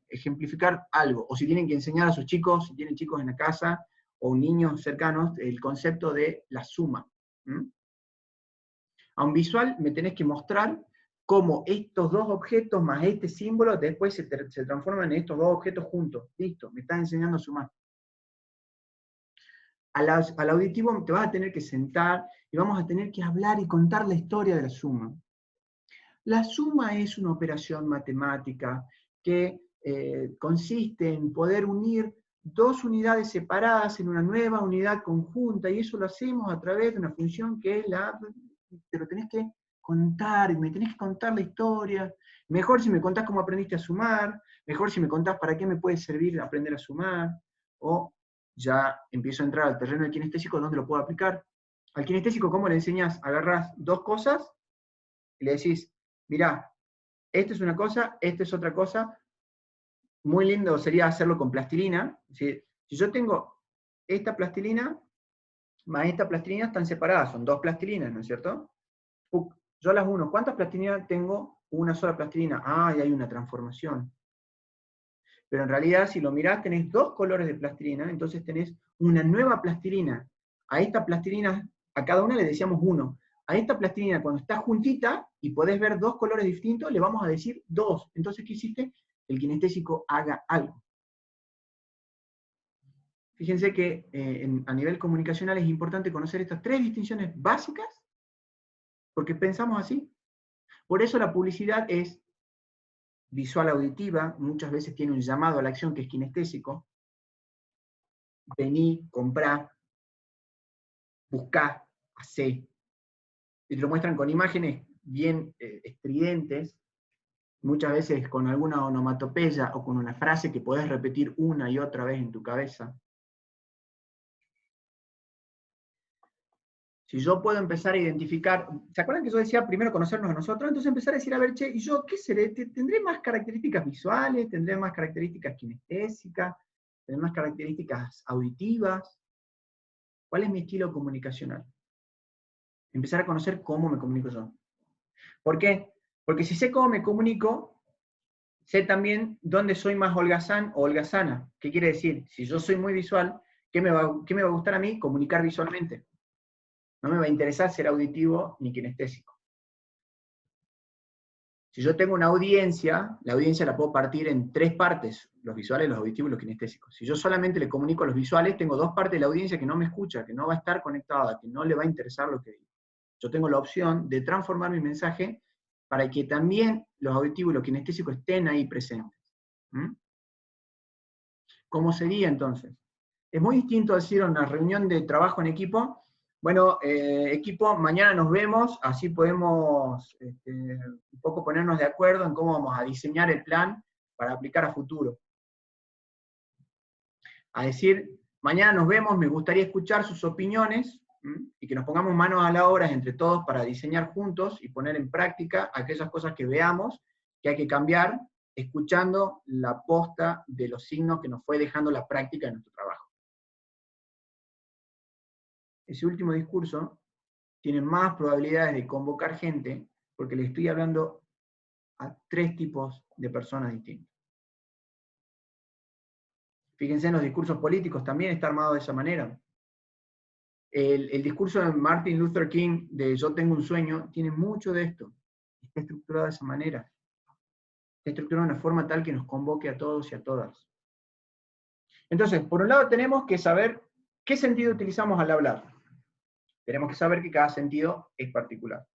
ejemplificar algo, o si tienen que enseñar a sus chicos, si tienen chicos en la casa, o niños cercanos, el concepto de la suma. A un visual me tenés que mostrar cómo estos dos objetos más este símbolo después se transforman en estos dos objetos juntos. Listo, me estás enseñando a sumar. Al auditivo te vas a tener que sentar y vamos a tener que hablar y contar la historia de la suma. La suma es una operación matemática que consiste en poder unir dos unidades separadas en una nueva unidad conjunta, y eso lo hacemos a través de una función que es te lo tenés que contar, y me tenés que contar la historia, Mejor si me contás cómo aprendiste a sumar, mejor si me contás para qué me puede servir aprender a sumar, o ya empiezo a entrar al terreno del kinestésico, ¿dónde lo puedo aplicar? Al kinestésico, ¿cómo le enseñás? Agarrás dos cosas y le decís, mirá, esta es una cosa, esta es otra cosa. Muy lindo sería hacerlo con plastilina. Si yo tengo esta plastilina, más esta plastilina están separadas, son dos plastilinas, ¿no es cierto? Yo las uno, ¿cuántas plastilinas tengo? Una sola plastilina. Ah, y hay una transformación. Pero en realidad, si lo mirás, tenés dos colores de plastilina, entonces tenés una nueva plastilina. A esta plastilina, a cada una le decíamos uno. A esta plastilina, cuando está juntita y podés ver dos colores distintos, le vamos a decir dos. Entonces, ¿qué hiciste? El kinestésico haga algo. Fíjense que a nivel comunicacional es importante conocer estas tres distinciones básicas, porque pensamos así. Por eso la publicidad es visual auditiva, muchas veces tiene un llamado a la acción que es kinestésico. Vení, comprá, buscá, hacé. Y te lo muestran con imágenes bien estridentes, muchas veces con alguna onomatopeya o con una frase que podés repetir una y otra vez en tu cabeza. Si yo puedo empezar a identificar, ¿se acuerdan que yo decía primero conocernos a nosotros? Entonces empezar a decir, a ver, che, ¿y yo qué seré? ¿Tendré más características visuales? ¿Tendré más características kinestésicas? ¿Tendré más características auditivas? ¿Cuál es mi estilo comunicacional? Empezar a conocer cómo me comunico yo. ¿Por qué? Porque si sé cómo me comunico, sé también dónde soy más holgazán o holgazana. ¿Qué quiere decir? Si yo soy muy visual, ¿qué me va a gustar a mí? Comunicar visualmente. No me va a interesar ser auditivo ni kinestésico. Si yo tengo una audiencia, la audiencia la puedo partir en tres partes, los visuales, los auditivos y los kinestésicos. Si yo solamente le comunico a los visuales, tengo dos partes de la audiencia que no me escucha, que no va a estar conectada, que no le va a interesar lo que digo. Yo tengo la opción de transformar mi mensaje para que también los auditivos y los kinestésicos estén ahí presentes. ¿Cómo sería entonces? Es muy distinto decir en una reunión de trabajo en equipo, bueno, equipo, mañana nos vemos, así podemos un poco ponernos de acuerdo en cómo vamos a diseñar el plan para aplicar a futuro. A decir, mañana nos vemos, me gustaría escuchar sus opiniones, y que nos pongamos manos a la obra entre todos para diseñar juntos y poner en práctica aquellas cosas que veamos que hay que cambiar, escuchando la posta de los signos que nos fue dejando la práctica de nuestro trabajo. Ese último discurso tiene más probabilidades de convocar gente, porque le estoy hablando a tres tipos de personas distintas. Fíjense en los discursos políticos, también está armado de esa manera. El discurso de Martin Luther King de Yo tengo un sueño, tiene mucho de esto. Está estructurado de esa manera. Está estructurado de una forma tal que nos convoque a todos y a todas. Entonces, por un lado tenemos que saber qué sentido utilizamos al hablar. Tenemos que saber que cada sentido es particular.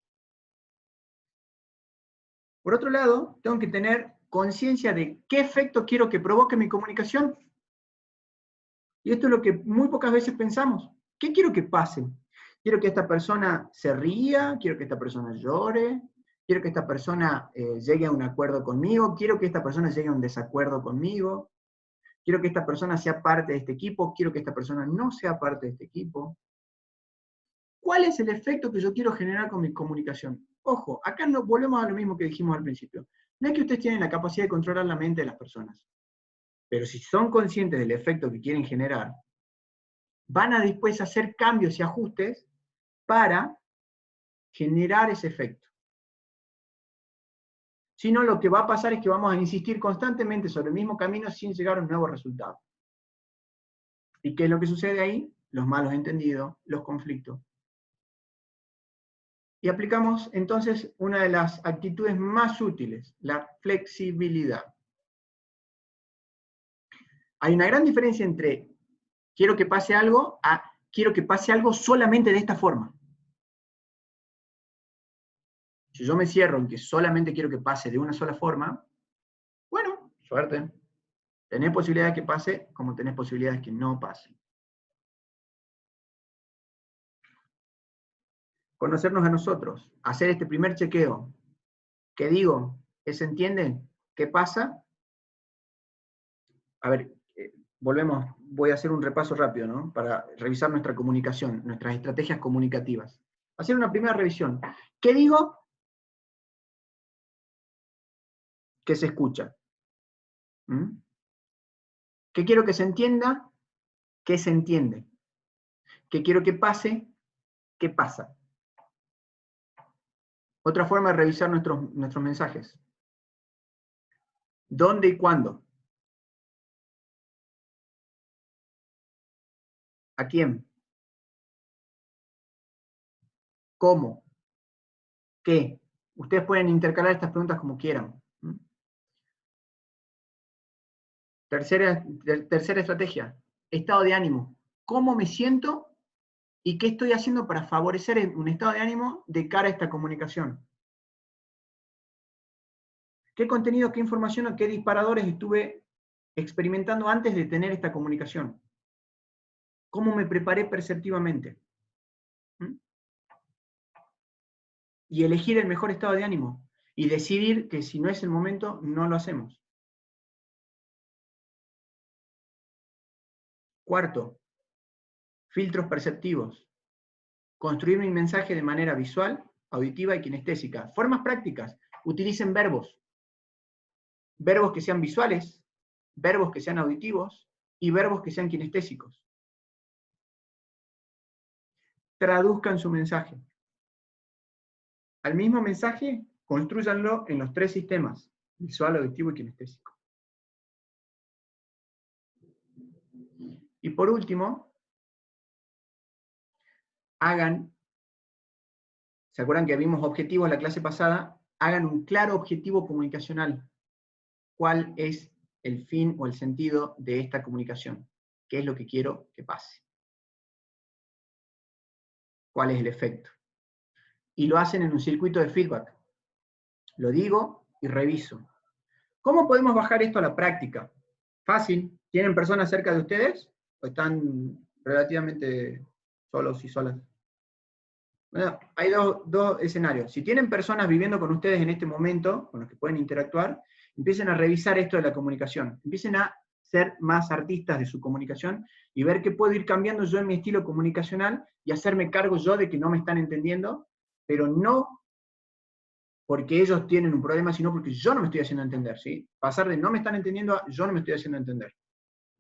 Por otro lado, tengo que tener conciencia de qué efecto quiero que provoque mi comunicación. Y esto es lo que muy pocas veces pensamos. ¿Qué quiero que pase? ¿Quiero que esta persona se ría? ¿Quiero que esta persona llore? ¿Quiero que esta persona llegue a un acuerdo conmigo? ¿Quiero que esta persona llegue a un desacuerdo conmigo? ¿Quiero que esta persona sea parte de este equipo? ¿Quiero que esta persona no sea parte de este equipo? ¿Cuál es el efecto que yo quiero generar con mi comunicación? Ojo, acá no volvemos a lo mismo que dijimos al principio. No es que ustedes tienen la capacidad de controlar la mente de las personas, pero si son conscientes del efecto que quieren generar, van a después hacer cambios y ajustes para generar ese efecto. Si no, lo que va a pasar es que vamos a insistir constantemente sobre el mismo camino sin llegar a un nuevo resultado. ¿Y qué es lo que sucede ahí? Los malos entendidos, los conflictos. Y aplicamos entonces una de las actitudes más útiles, la flexibilidad. Hay una gran diferencia entre quiero que pase algo a quiero que pase algo solamente de esta forma. Si yo me cierro en que solamente quiero que pase de una sola forma, bueno, suerte. Tenés posibilidades que pase como tenés posibilidades que no pase. Conocernos a nosotros, hacer este primer chequeo. ¿Qué digo? ¿Qué se entiende? ¿Qué pasa? A ver, volvemos, voy a hacer un repaso rápido, ¿no? Para revisar nuestra comunicación, nuestras estrategias comunicativas. Hacer una primera revisión. ¿Qué digo? ¿Qué se escucha? ¿Mm? ¿Qué quiero que se entienda? ¿Qué se entiende? ¿Qué quiero que pase? ¿Qué pasa? Otra forma de revisar nuestros mensajes. ¿Dónde y cuándo? ¿A quién? ¿Cómo? ¿Qué? Ustedes pueden intercalar estas preguntas como quieran. Tercera estrategia, estado de ánimo. ¿Cómo me siento y qué estoy haciendo para favorecer un estado de ánimo de cara a esta comunicación? ¿Qué contenido, qué información o qué disparadores estuve experimentando antes de tener esta comunicación? ¿Cómo me preparé perceptivamente? Y elegir el mejor estado de ánimo. Y decidir que si no es el momento, no lo hacemos. Cuarto, filtros perceptivos. Construir mi mensaje de manera visual, auditiva y kinestésica. Formas prácticas. Utilicen verbos. Verbos que sean visuales, verbos que sean auditivos y verbos que sean kinestésicos. Traduzcan su mensaje. Al mismo mensaje, constrúyanlo en los 3 sistemas, visual, auditivo y kinestésico. Y por último, ¿se acuerdan que vimos objetivos en la clase pasada? Hagan un claro objetivo comunicacional. ¿Cuál es el fin o el sentido de esta comunicación? ¿Qué es lo que quiero que pase? ¿Cuál es el efecto? Y lo hacen en un circuito de feedback. Lo digo y reviso. ¿Cómo podemos bajar esto a la práctica? Fácil. ¿Tienen personas cerca de ustedes? ¿O están relativamente solos y solas? Bueno, hay dos escenarios. Si tienen personas viviendo con ustedes en este momento, con los que pueden interactuar, empiecen a revisar esto de la comunicación. Empiecen a ser más artistas de su comunicación y ver qué puedo ir cambiando yo en mi estilo comunicacional y hacerme cargo yo de que no me están entendiendo, pero no porque ellos tienen un problema, sino porque yo no me estoy haciendo entender, ¿sí? Pasar de no me están entendiendo a yo no me estoy haciendo entender.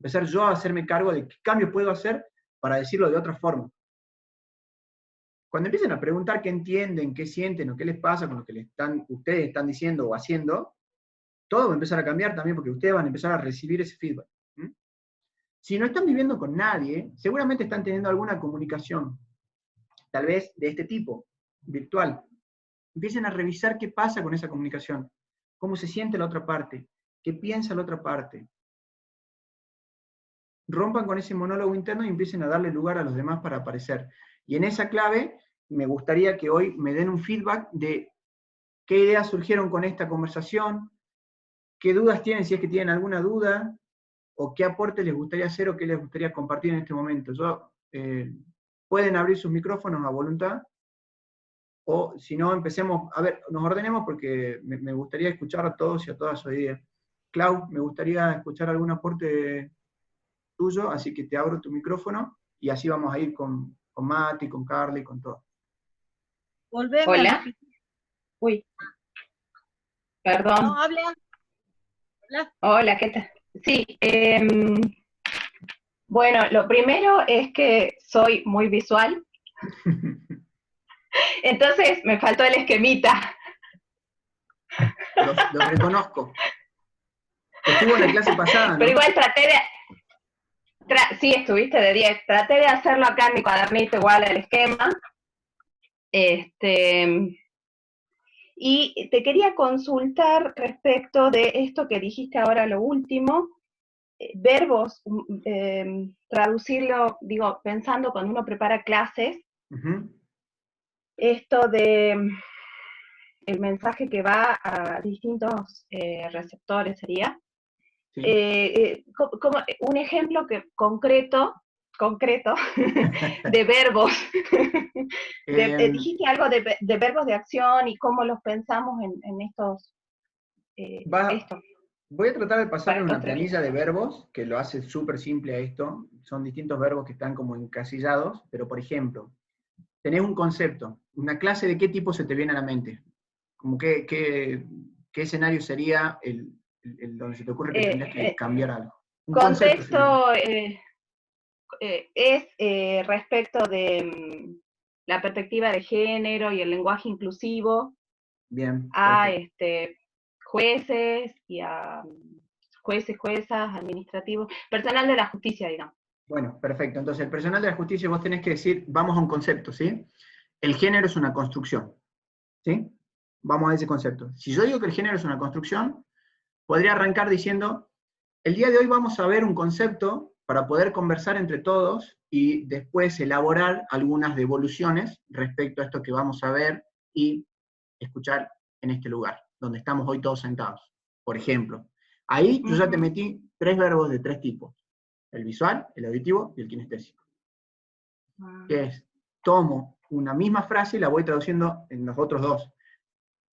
Empezar yo a hacerme cargo de qué cambio puedo hacer para decirlo de otra forma. Cuando empiecen a preguntar qué entienden, qué sienten o qué les pasa con lo que ustedes están diciendo o haciendo, todo va a empezar a cambiar también porque ustedes van a empezar a recibir ese feedback. Si no están viviendo con nadie, seguramente están teniendo alguna comunicación, tal vez de este tipo, virtual. Empiecen a revisar qué pasa con esa comunicación, cómo se siente la otra parte, qué piensa la otra parte. Rompan con ese monólogo interno y empiecen a darle lugar a los demás para aparecer. Y en esa clave, me gustaría que hoy me den un feedback de qué ideas surgieron con esta conversación, qué dudas tienen, si es que tienen alguna duda, o qué aporte les gustaría hacer o qué les gustaría compartir en este momento. Pueden abrir sus micrófonos a voluntad, o si no, empecemos, a ver, nos ordenemos porque me gustaría escuchar a todos y a todas sus ideas. Clau, me gustaría escuchar algún aporte tuyo, así que te abro tu micrófono, y así vamos a ir con Mati, con Carly, con todo. Hola. Uy. Perdón. No, habla. Hola, ¿qué tal? Sí, bueno, lo primero es que soy muy visual. Entonces me faltó el esquemita. Lo reconozco. Estuvo en la clase pasada, ¿no? Pero igual sí, estuviste de 10. Traté de hacerlo acá en mi cuadernito igual el esquema. Y te quería consultar respecto de esto que dijiste ahora, lo último, verbos, traducirlo, digo, pensando cuando uno prepara clases, esto de el mensaje que va a distintos receptores sería, sí. Como un ejemplo concreto de verbos. Dijiste algo de verbos de acción y cómo los pensamos en estos esto. Voy a tratar de pasarle Para una construir. planilla de verbos, que lo hace súper simple a esto. Son distintos verbos que están como encasillados, pero por ejemplo, tenés un concepto, una clase, ¿de qué tipo se te viene a la mente? Como qué escenario sería el donde se te ocurre que tendrías que cambiar algo. Un concepto sería. Contexto es respecto de la perspectiva de género y el lenguaje inclusivo Bien. a Perfecto. jueces y a jueces, juezas, administrativos, personal de la justicia, digamos. Bueno, perfecto. Entonces, el personal de la justicia vos tenés que decir, vamos a un concepto, ¿sí? El género es una construcción, ¿sí? Vamos a ese concepto. Si yo digo que el género es una construcción, podría arrancar diciendo, el día de hoy vamos a ver un concepto para poder conversar entre todos y después elaborar algunas devoluciones respecto a esto que vamos a ver y escuchar en este lugar, donde estamos hoy todos sentados. Por ejemplo, ahí yo ya te metí 3 verbos de 3 tipos. El visual, el auditivo y el kinestésico. Que es, tomo una misma frase y la voy traduciendo en los otros 2.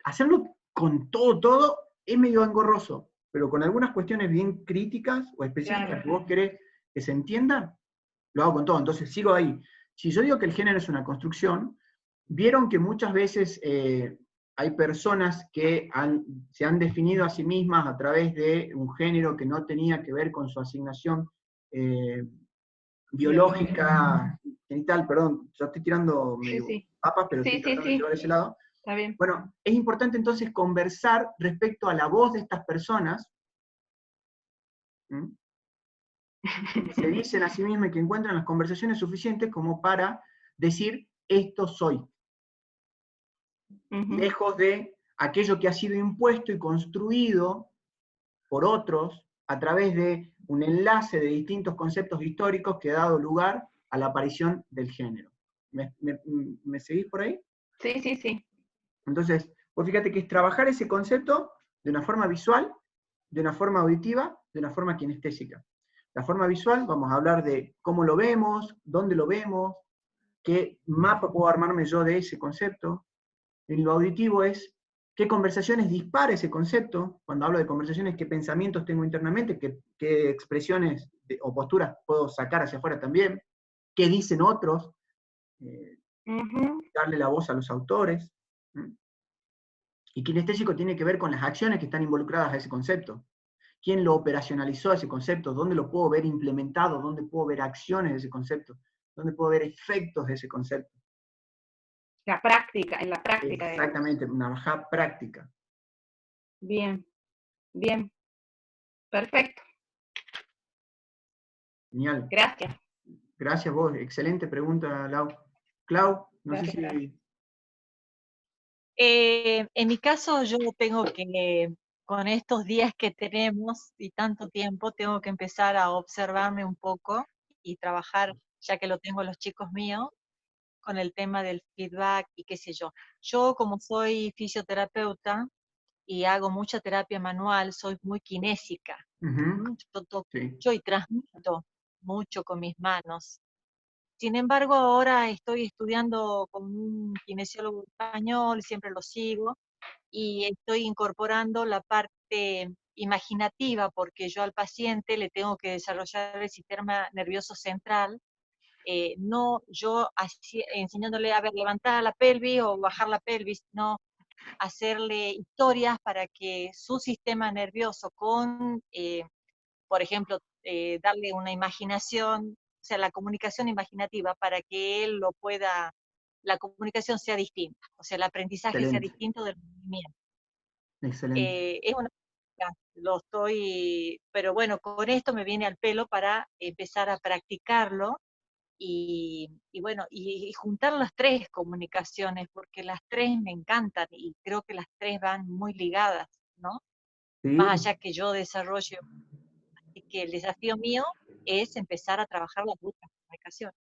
Hacerlo con todo es medio engorroso, pero con algunas cuestiones bien críticas o específicas que vos querés que se entiendan, lo hago con todo. Entonces sigo ahí. Si yo digo que el género es una construcción, vieron que muchas veces hay personas que se han definido a sí mismas a través de un género que no tenía que ver con su asignación biológica, genital, perdón, yo estoy tirando medio papas, pero estoy tratando de llevar ese lado. Está bien. Bueno, es importante entonces conversar respecto a la voz de estas personas, que se dicen a sí mismas y que encuentran las conversaciones suficientes como para decir, esto soy. Lejos de aquello que ha sido impuesto y construido por otros a través de un enlace de distintos conceptos históricos que ha dado lugar a la aparición del género. ¿Me seguís por ahí? Sí. Entonces, pues fíjate que es trabajar ese concepto de una forma visual, de una forma auditiva, de una forma kinestésica. La forma visual, vamos a hablar de cómo lo vemos, dónde lo vemos, qué mapa puedo armarme yo de ese concepto. En lo auditivo es qué conversaciones dispara ese concepto. Cuando hablo de conversaciones, qué pensamientos tengo internamente, qué expresiones o posturas puedo sacar hacia afuera también, qué dicen otros, darle la voz a los autores. Y kinestésico tiene que ver con las acciones que están involucradas a ese concepto. ¿Quién lo operacionalizó ese concepto? ¿Dónde lo puedo ver implementado? ¿Dónde puedo ver acciones de ese concepto? ¿Dónde puedo ver efectos de ese concepto? En la práctica. Exactamente, una bajada práctica. Bien. Perfecto. Genial. Gracias. Gracias vos, excelente pregunta, Lau. Clau, no sé si... En mi caso, yo tengo que, con estos días que tenemos y tanto tiempo, tengo que empezar a observarme un poco y trabajar, ya que lo tengo los chicos míos, con el tema del feedback y qué sé yo. Yo, como soy fisioterapeuta y hago mucha terapia manual, soy muy kinésica. Yo toco mucho y transmito mucho con mis manos. Sin embargo, ahora estoy estudiando con un kinesiólogo español, siempre lo sigo, y estoy incorporando la parte imaginativa, porque yo al paciente le tengo que desarrollar el sistema nervioso central, no yo enseñándole a ver, levantar la pelvis o bajar la pelvis, no hacerle historias para que su sistema nervioso con, por ejemplo, darle una imaginación, o sea, la comunicación imaginativa para que él lo pueda, la comunicación sea distinta, o sea, el aprendizaje sea distinto del movimiento. Excelente. Es una, lo estoy, pero bueno, con esto me viene al pelo para empezar a practicarlo y bueno, y juntar las 3 comunicaciones, porque las 3 me encantan y creo que las 3 van muy ligadas, ¿no? Sí. Más allá que yo desarrollo. Así que el desafío mío es empezar a trabajar las otras comunicaciones.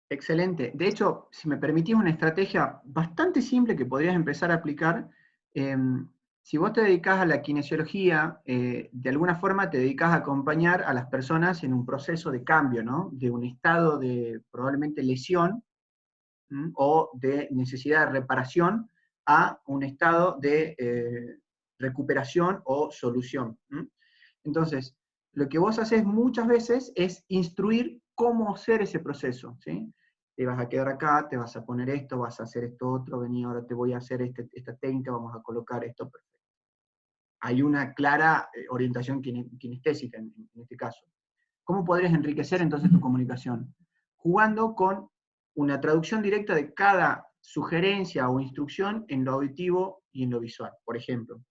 Excelente. De hecho, si me permitís una estrategia bastante simple que podrías empezar a aplicar, si vos te dedicás a la kinesiología, de alguna forma te dedicás a acompañar a las personas en un proceso de cambio, ¿no? De un estado de probablemente lesión o de necesidad de reparación a un estado de recuperación o solución. Entonces, lo que vos haces muchas veces es instruir cómo hacer ese proceso, ¿sí? Te vas a quedar acá, te vas a poner esto, vas a hacer esto otro, vení, ahora te voy a hacer esta técnica, vamos a colocar esto, perfecto. Hay una clara orientación kinestésica en este caso. ¿Cómo podrías enriquecer entonces tu comunicación? Jugando con una traducción directa de cada sugerencia o instrucción en lo auditivo y en lo visual. Por ejemplo,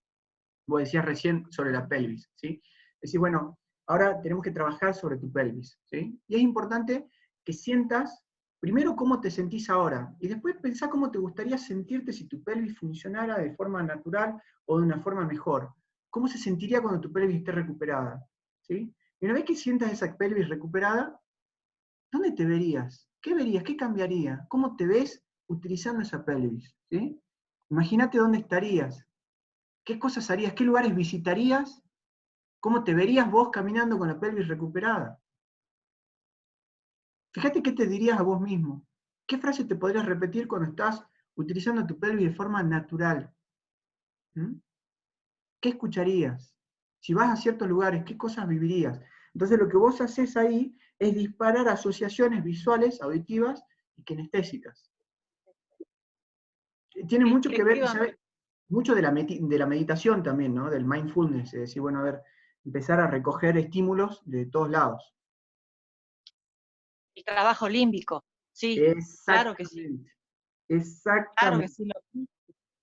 vos decías recién sobre la pelvis, ¿sí? Decís, bueno, ahora tenemos que trabajar sobre tu pelvis, ¿sí? Y es importante que sientas primero cómo te sentís ahora, y después pensá cómo te gustaría sentirte si tu pelvis funcionara de forma natural o de una forma mejor. ¿Cómo se sentiría cuando tu pelvis esté recuperada? ¿Sí? Y una vez que sientas esa pelvis recuperada, ¿dónde te verías? ¿Qué verías? ¿Qué cambiaría? ¿Cómo te ves utilizando esa pelvis? ¿Sí? Imagínate dónde estarías. ¿Qué cosas harías? ¿Qué lugares visitarías? ¿Cómo te verías vos caminando con la pelvis recuperada? Fíjate qué te dirías a vos mismo. ¿Qué frase te podrías repetir cuando estás utilizando tu pelvis de forma natural? ¿Qué escucharías? Si vas a ciertos lugares, ¿qué cosas vivirías? Entonces lo que vos haces ahí es disparar asociaciones visuales, auditivas y kinestésicas. Tiene mucho que ver, ¿sabes? Mucho de la meditación también, ¿no? Del mindfulness, es decir, bueno, a ver, empezar a recoger estímulos de todos lados. El trabajo límbico, sí, claro que sí. Exactamente. Claro que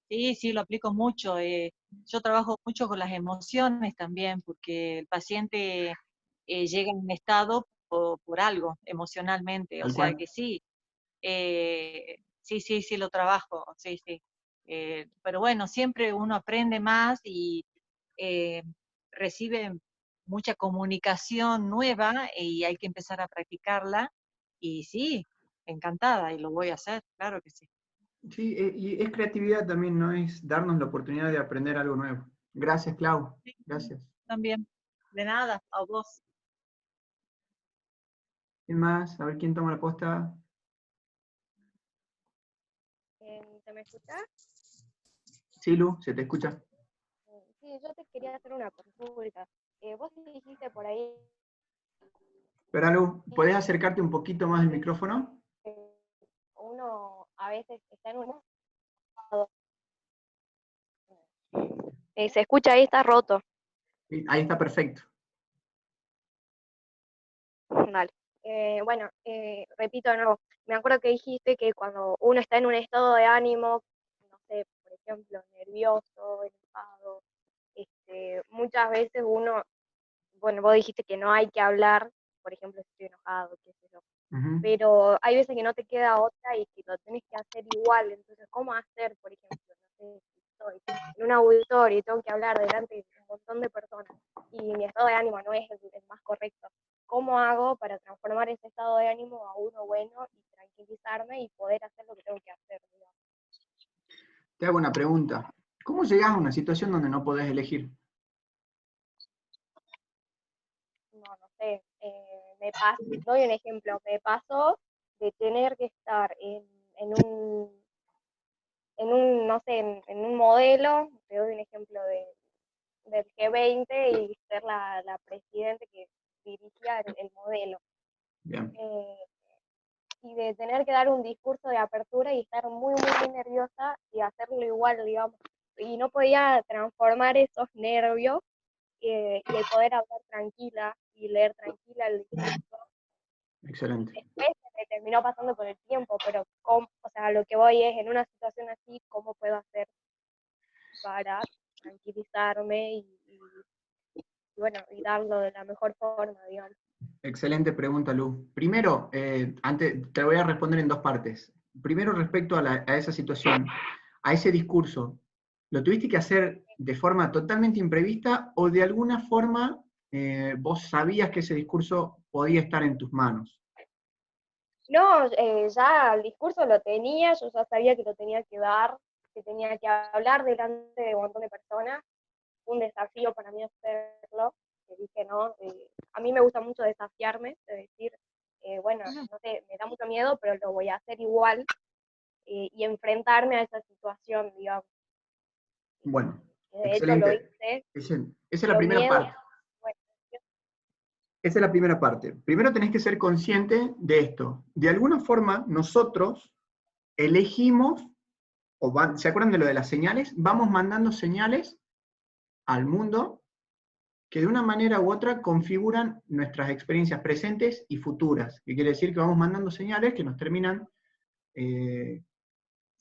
sí, sí, lo aplico mucho. Yo trabajo mucho con las emociones también, porque el paciente llega en un estado por algo, emocionalmente, o Tal sea cual. que sí. Sí, lo trabajo, sí, sí. Pero bueno, siempre uno aprende más y recibe mucha comunicación nueva y hay que empezar a practicarla. Y sí, encantada, y lo voy a hacer, claro que sí. Sí, y es creatividad también, ¿no? Es darnos la oportunidad de aprender algo nuevo. Gracias, Clau. Sí, Gracias. también. De nada, a vos. ¿Quién más? A ver quién toma la posta. ¿Se me escucha? Sí, Lu, se te escucha. Sí, yo te quería hacer una consulta. Vos dijiste por ahí... Espera, Lu, ¿podés acercarte un poquito más al micrófono? Uno a veces está en un... se escucha ahí, está roto. Sí, ahí está perfecto. Vale. Bueno, repito de nuevo, me acuerdo que dijiste que cuando uno está en un estado de ánimo, no sé, por ejemplo, nervioso, enojado, muchas veces uno, bueno, vos dijiste que no hay que hablar, por ejemplo, si estoy enojado, qué sé yo, pero hay veces que no te queda otra y que lo tenés que hacer igual, entonces, ¿cómo hacer, por ejemplo, no sé, si estoy en un auditorio y tengo que hablar delante de un montón de personas y mi estado de ánimo no es el más correcto? ¿Cómo hago para transformar ese estado de ánimo a uno bueno y tranquilizarme y poder hacer lo que tengo que hacer, digamos? Te hago una pregunta. ¿Cómo llegás a una situación donde no podés elegir? No sé, doy un ejemplo, me pasó de tener que estar no sé, en un modelo, te doy un ejemplo del G20 y ser la presidente que dirigía el modelo. Bien. Y de tener que dar un discurso de apertura y estar muy, muy, muy nerviosa y hacerlo igual, digamos. Y no podía transformar esos nervios y el poder hablar tranquila y leer tranquila el discurso. Excelente. Después me terminó pasando con el tiempo, pero o sea, lo que voy es, en una situación así, ¿cómo puedo hacer para tranquilizarme bueno, y darlo de la mejor forma, digamos? Excelente pregunta, Lu. Primero, antes, te voy a responder en dos partes. Primero, respecto a esa situación, a ese discurso, ¿lo tuviste que hacer de forma totalmente imprevista o de alguna forma vos sabías que ese discurso podía estar en tus manos? No, ya el discurso lo tenía, yo ya sabía que lo tenía que dar, que tenía que hablar delante de un montón de personas. Un desafío para mí hacerlo, que dije, no, a mí me gusta mucho desafiarme, de decir, bueno, no sé, me da mucho miedo, pero lo voy a hacer igual, y enfrentarme a esa situación, digamos. Bueno. que de hecho lo hice. Esa es la primera parte. Bueno, Esa es la primera parte. Primero tenés que ser consciente de esto. De alguna forma, nosotros elegimos, ¿se acuerdan de lo de las señales? Vamos mandando señales al mundo que de una manera u otra configuran nuestras experiencias presentes y futuras, que quiere decir que vamos mandando señales que nos terminan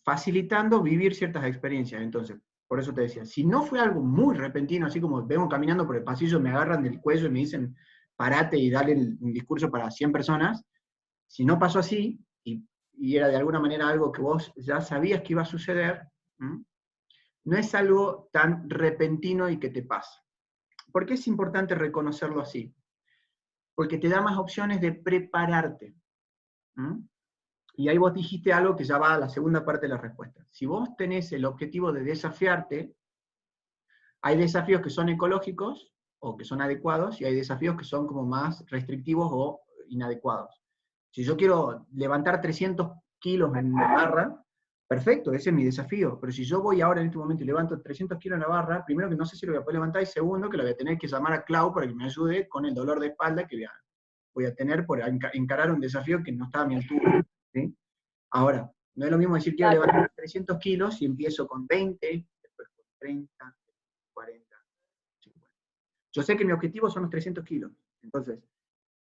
facilitando vivir ciertas experiencias. Entonces, por eso te decía, si no fue algo muy repentino, así como vengo caminando por el pasillo, me agarran del cuello y me dicen, parate y dale un discurso para 100 personas, si no pasó así, y era de alguna manera algo que vos ya sabías que iba a suceder, no es algo tan repentino y que te pasa. ¿Por qué es importante reconocerlo así? Porque te da más opciones de prepararte. Y ahí vos dijiste algo que ya va a la segunda parte de la respuesta. Si vos tenés el objetivo de desafiarte, hay desafíos que son ecológicos o que son adecuados, y hay desafíos que son como más restrictivos o inadecuados. Si yo quiero levantar 300 kilos en la barra, perfecto, ese es mi desafío. Pero si yo voy ahora en este momento y levanto 300 kilos en la barra, primero que no sé si lo voy a poder levantar, y segundo que lo voy a tener que llamar a Clau para que me ayude con el dolor de espalda que voy a tener por encarar un desafío que no está a mi altura. ¿Sí? Ahora, no es lo mismo decir quiero levantar 300 kilos y empiezo con 20, después con 30, 40, 50. Yo sé que mi objetivo son los 300 kilos. Entonces,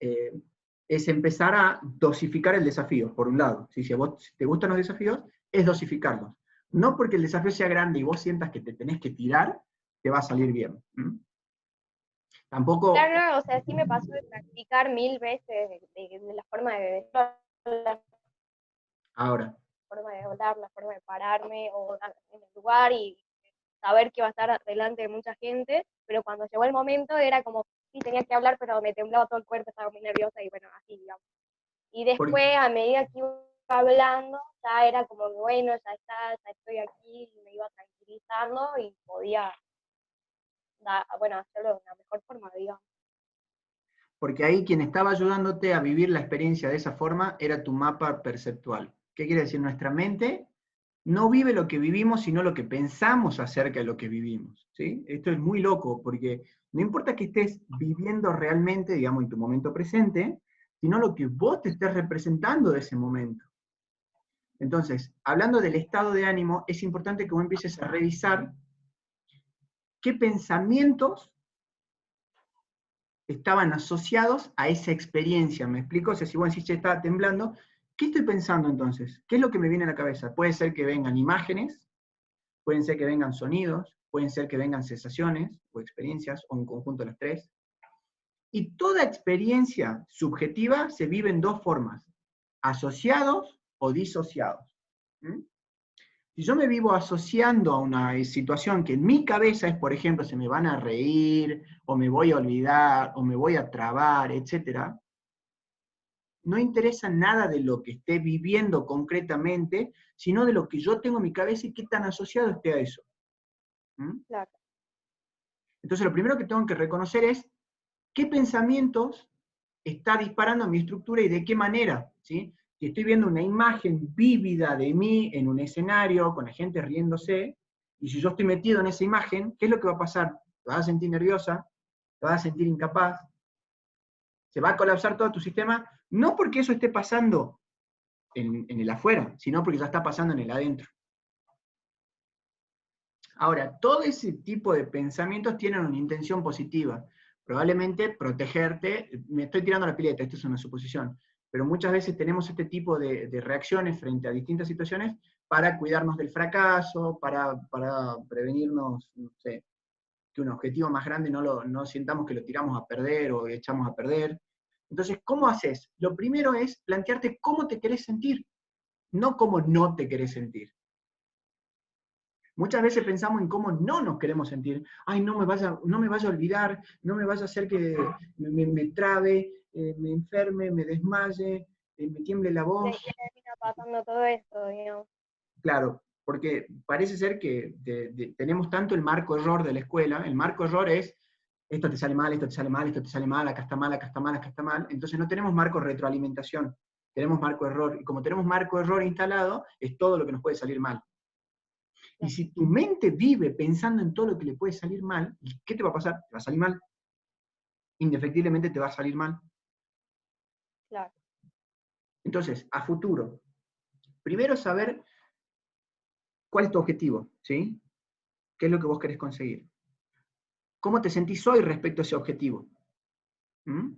es empezar a dosificar el desafío, por un lado. Si a vos te gustan los desafíos, es dosificarlos. No porque el desafío sea grande y vos sientas que te tenés que tirar, te va a salir bien. Tampoco... Claro, o sea, sí me pasó de practicar 1000 veces de la forma de Ahora. La forma de hablar, la forma de pararme o en el lugar y saber que iba a estar delante de mucha gente, pero cuando llegó el momento era como, sí, tenía que hablar, pero me temblaba todo el cuerpo, estaba muy nerviosa y bueno, así, digamos. Y después, a medida que iba hablando, ya era como, bueno, ya está, ya estoy aquí, y me iba tranquilizando y podía, hacerlo de una mejor forma, digamos. Porque ahí quien estaba ayudándote a vivir la experiencia de esa forma era tu mapa perceptual. ¿Qué quiere decir? Nuestra mente no vive lo que vivimos, sino lo que pensamos acerca de lo que vivimos. ¿Sí? Esto es muy loco, porque no importa que estés viviendo realmente, digamos, en tu momento presente, sino lo que vos te estés representando de ese momento. Entonces, hablando del estado de ánimo, es importante que vos empieces a revisar qué pensamientos estaban asociados a esa experiencia. ¿Me explico? O sea, si vos decís, estaba temblando, ¿qué estoy pensando entonces? ¿Qué es lo que me viene a la cabeza? Puede ser que vengan imágenes, pueden ser que vengan sonidos, pueden ser que vengan sensaciones o experiencias, o un conjunto de los tres. Y toda experiencia subjetiva se vive en dos formas, asociados o disociados. Si yo me vivo asociando a una situación que en mi cabeza es, por ejemplo, se me van a reír, o me voy a olvidar, o me voy a trabar, etc., no interesa nada de lo que esté viviendo concretamente, sino de lo que yo tengo en mi cabeza y qué tan asociado esté a eso. Claro. Entonces lo primero que tengo que reconocer es qué pensamientos está disparando mi estructura y de qué manera, ¿sí? Si estoy viendo una imagen vívida de mí en un escenario, con la gente riéndose, y si yo estoy metido en esa imagen, ¿qué es lo que va a pasar? Te vas a sentir nerviosa, te vas a sentir incapaz, se va a colapsar todo tu sistema, no porque eso esté pasando en el afuera, sino porque ya está pasando en el adentro. Ahora, todo ese tipo de pensamientos tienen una intención positiva, probablemente protegerte, me estoy tirando la pileta, esto es una suposición, pero muchas veces tenemos este tipo de reacciones frente a distintas situaciones para cuidarnos del fracaso, para prevenirnos, no sé, que un objetivo más grande no sintamos que lo tiramos a perder o echamos a perder. Entonces, ¿cómo haces? Lo primero es plantearte cómo te querés sentir, no cómo no te querés sentir. Muchas veces pensamos en cómo no nos queremos sentir. Ay, no me vaya a olvidar, no me vaya a hacer que me trabe, me enferme, me desmaye, me tiemble la voz. Sí, termina pasando todo esto, digamos. Claro, porque parece ser que tenemos tanto el marco error de la escuela, el marco error es, esto te sale mal, esto te sale mal, esto te sale mal, acá está mal, acá está mal, acá está mal, entonces no tenemos marco retroalimentación, tenemos marco error, y como tenemos marco error instalado, es todo lo que nos puede salir mal. Y si tu mente vive pensando en todo lo que le puede salir mal, ¿qué te va a pasar? Te va a salir mal. Indefectiblemente te va a salir mal. Claro. Entonces, a futuro, primero saber cuál es tu objetivo, ¿sí? ¿Qué es lo que vos querés conseguir? ¿Cómo te sentís hoy respecto a ese objetivo? ¿Mm?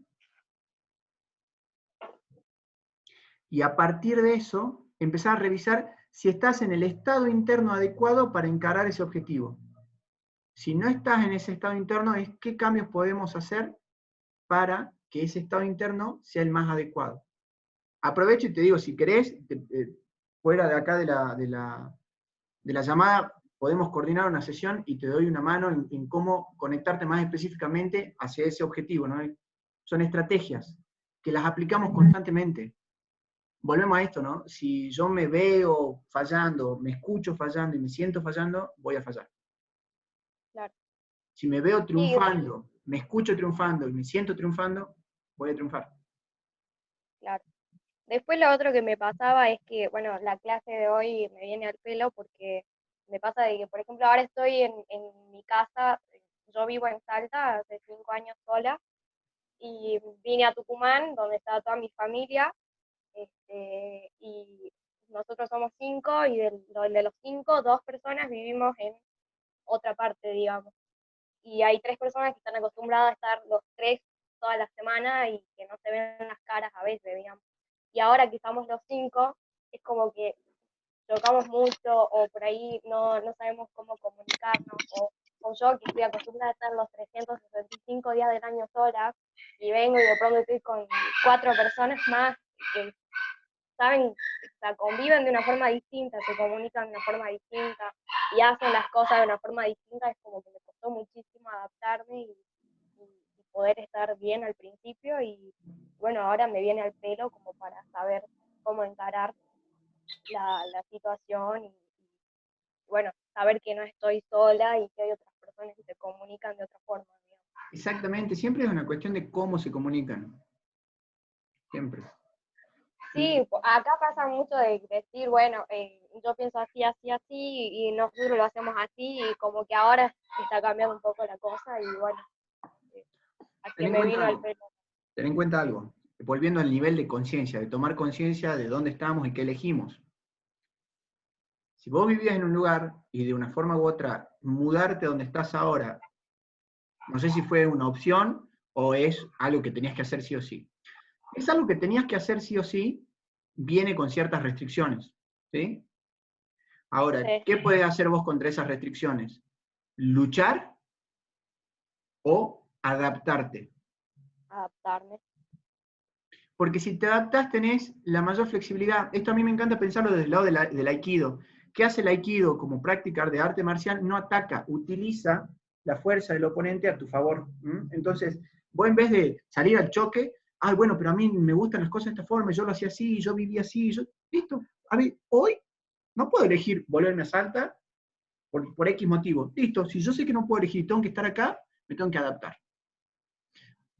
Y a partir de eso, empezar a revisar si estás en el estado interno adecuado para encarar ese objetivo. Si no estás en ese estado interno, es qué cambios podemos hacer para que ese estado interno sea el más adecuado. Aprovecho y te digo, si querés, fuera de acá de la llamada, podemos coordinar una sesión y te doy una mano en cómo conectarte más específicamente hacia ese objetivo, ¿no? Son estrategias que las aplicamos constantemente. Volvemos a esto, ¿no? Si yo me veo fallando, me escucho fallando y me siento fallando, voy a fallar. Claro. Si me veo triunfando, me escucho triunfando y me siento triunfando, voy a triunfar. Claro. Después lo otro que me pasaba es que, bueno, la clase de hoy me viene al pelo porque me pasa de que, por ejemplo, ahora estoy en mi casa, yo vivo en Salta hace 5 años sola, y vine a Tucumán, donde está toda mi familia, y nosotros somos 5, y de los 5, 2 personas vivimos en otra parte, digamos. Y hay 3 personas que están acostumbradas a estar los 3 toda la semana y que no se ven las caras a veces, digamos. Y ahora que estamos los 5, es como que chocamos mucho, o por ahí no sabemos cómo comunicarnos, o yo que estoy acostumbrada a estar los 365 días del año sola, y vengo y de pronto estoy con 4 personas más que saben, o sea, conviven de una forma distinta, se comunican de una forma distinta, y hacen las cosas de una forma distinta. Es como que me costó muchísimo adaptarme y poder estar bien al principio, y bueno, ahora me viene al pelo como para saber cómo encarar la situación, y bueno, saber que no estoy sola y que hay otras personas que se comunican de otra forma, digamos. Exactamente, siempre es una cuestión de cómo se comunican. Siempre. Sí, acá pasa mucho de decir, bueno, yo pienso así, así, así, y nosotros lo hacemos así, y como que ahora está cambiando un poco la cosa, y bueno, así me vino al pelo. Ten en cuenta algo, volviendo al nivel de conciencia, de tomar conciencia de dónde estamos y qué elegimos. Si vos vivías en un lugar y de una forma u otra mudarte a donde estás ahora, no sé si fue una opción o es algo que tenías que hacer sí o sí. Es algo que tenías que hacer sí o sí, viene con ciertas restricciones, ¿sí? Ahora, Sí. ¿qué puedes hacer vos contra esas restricciones? ¿Luchar o adaptarte? Adaptarme. Porque si te adaptás tenés la mayor flexibilidad. Esto a mí me encanta pensarlo desde el lado del Aikido. ¿Qué hace el Aikido como práctica de arte marcial? No ataca, utiliza la fuerza del oponente a tu favor. Entonces, vos en vez de salir al choque, bueno, pero a mí me gustan las cosas de esta forma, yo lo hacía así, yo vivía así, listo. A ver, hoy no puedo elegir volverme a Salta por X motivo. Listo, si yo sé que no puedo elegir, tengo que estar acá, me tengo que adaptar.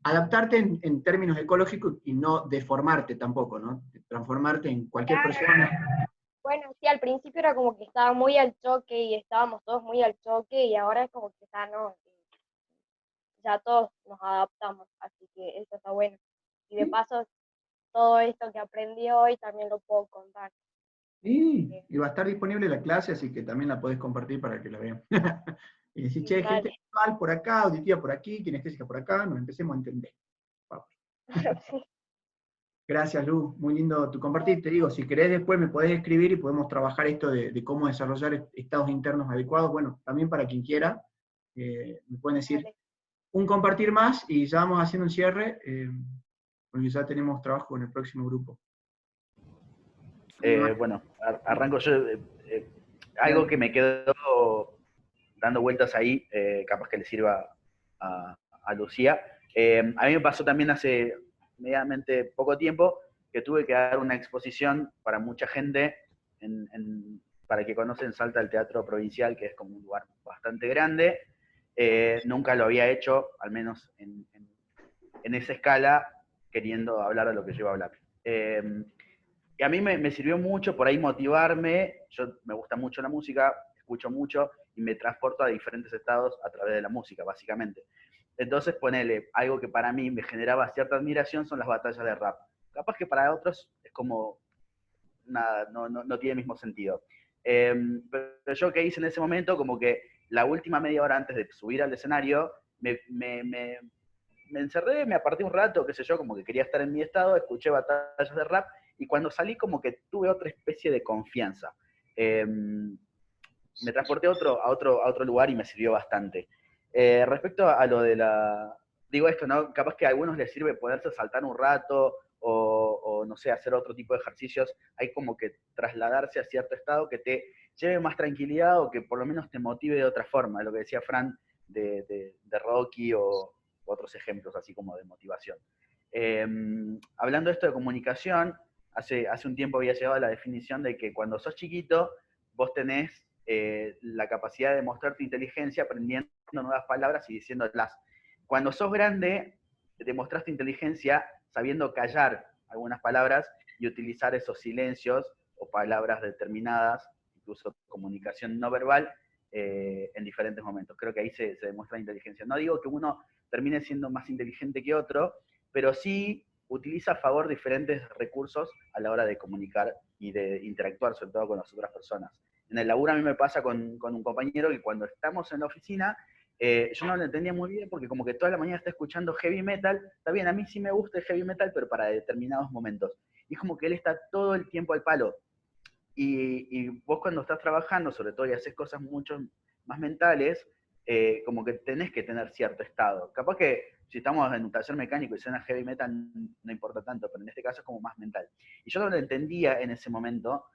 Adaptarte en términos ecológicos y no deformarte tampoco, ¿no? Transformarte en cualquier persona. Bueno, sí, al principio era como que estaba muy al choque y estábamos todos muy al choque, y ahora es como que ya no, ya todos nos adaptamos, así que eso está bueno. Y de paso, todo esto que aprendí hoy también lo puedo contar. Sí, y va a estar disponible la clase, así que también la podés compartir para que la vean. Y decir, che, gente visual por acá, auditiva por aquí, kinestésica por acá, nos empecemos a entender. Vamos. Gracias, Lu, muy lindo tu compartir. Te digo, si querés después me podés escribir y podemos trabajar esto de cómo desarrollar estados internos adecuados. Bueno, también para quien quiera, me pueden decir un compartir más y ya vamos haciendo un cierre, porque ya tenemos trabajo en el próximo grupo. Bueno, arranco yo. Algo que me quedó dando vueltas ahí, capaz que le sirva a Lucía. A mí me pasó también hace medianamente poco tiempo que tuve que dar una exposición para mucha gente, para que conocen Salta, el Teatro Provincial, que es como un lugar bastante grande. Nunca lo había hecho, al menos en esa escala, queriendo hablar de lo que yo iba a hablar. Y a mí me sirvió mucho por ahí motivarme. Yo me gusta mucho la música, escucho mucho y me transporto a diferentes estados a través de la música, básicamente. Entonces, ponele, algo que para mí me generaba cierta admiración son las batallas de rap. Capaz que para otros es como, nada, no tiene el mismo sentido. Pero yo que hice en ese momento, como que la última media hora antes de subir al escenario, me encerré, me aparté un rato, qué sé yo, como que quería estar en mi estado, escuché batallas de rap, y cuando salí como que tuve otra especie de confianza. Me transporté a otro lugar y me sirvió bastante. Respecto a lo de la... Digo esto, ¿no? Capaz que a algunos les sirve poderse saltar un rato o no sé, hacer otro tipo de ejercicios. Hay como que trasladarse a cierto estado que te lleve más tranquilidad o que por lo menos te motive de otra forma. Lo que decía Fran de Rocky o otros ejemplos así como de motivación. Hablando de esto de comunicación, hace un tiempo había llegado a la definición de que cuando sos chiquito, vos tenés la capacidad de mostrar tu inteligencia aprendiendo nuevas palabras y diciéndolas. Cuando sos grande, demostrás tu inteligencia sabiendo callar algunas palabras y utilizar esos silencios o palabras determinadas, incluso comunicación no verbal, en diferentes momentos. Creo que ahí se demuestra la inteligencia. No digo que uno termine siendo más inteligente que otro, pero sí utiliza a favor diferentes recursos a la hora de comunicar y de interactuar, sobre todo con las otras personas. En el laburo a mí me pasa con un compañero que cuando estamos en la oficina, yo no lo entendía muy bien porque como que toda la mañana está escuchando heavy metal. Está bien, a mí sí me gusta el heavy metal, pero para determinados momentos. Y es como que él está todo el tiempo al palo. Y vos cuando estás trabajando, sobre todo, y haces cosas mucho más mentales, como que tenés que tener cierto estado. Capaz que si estamos en un taller mecánico y suena heavy metal, no importa tanto, pero en este caso es como más mental. Y yo no lo entendía en ese momento,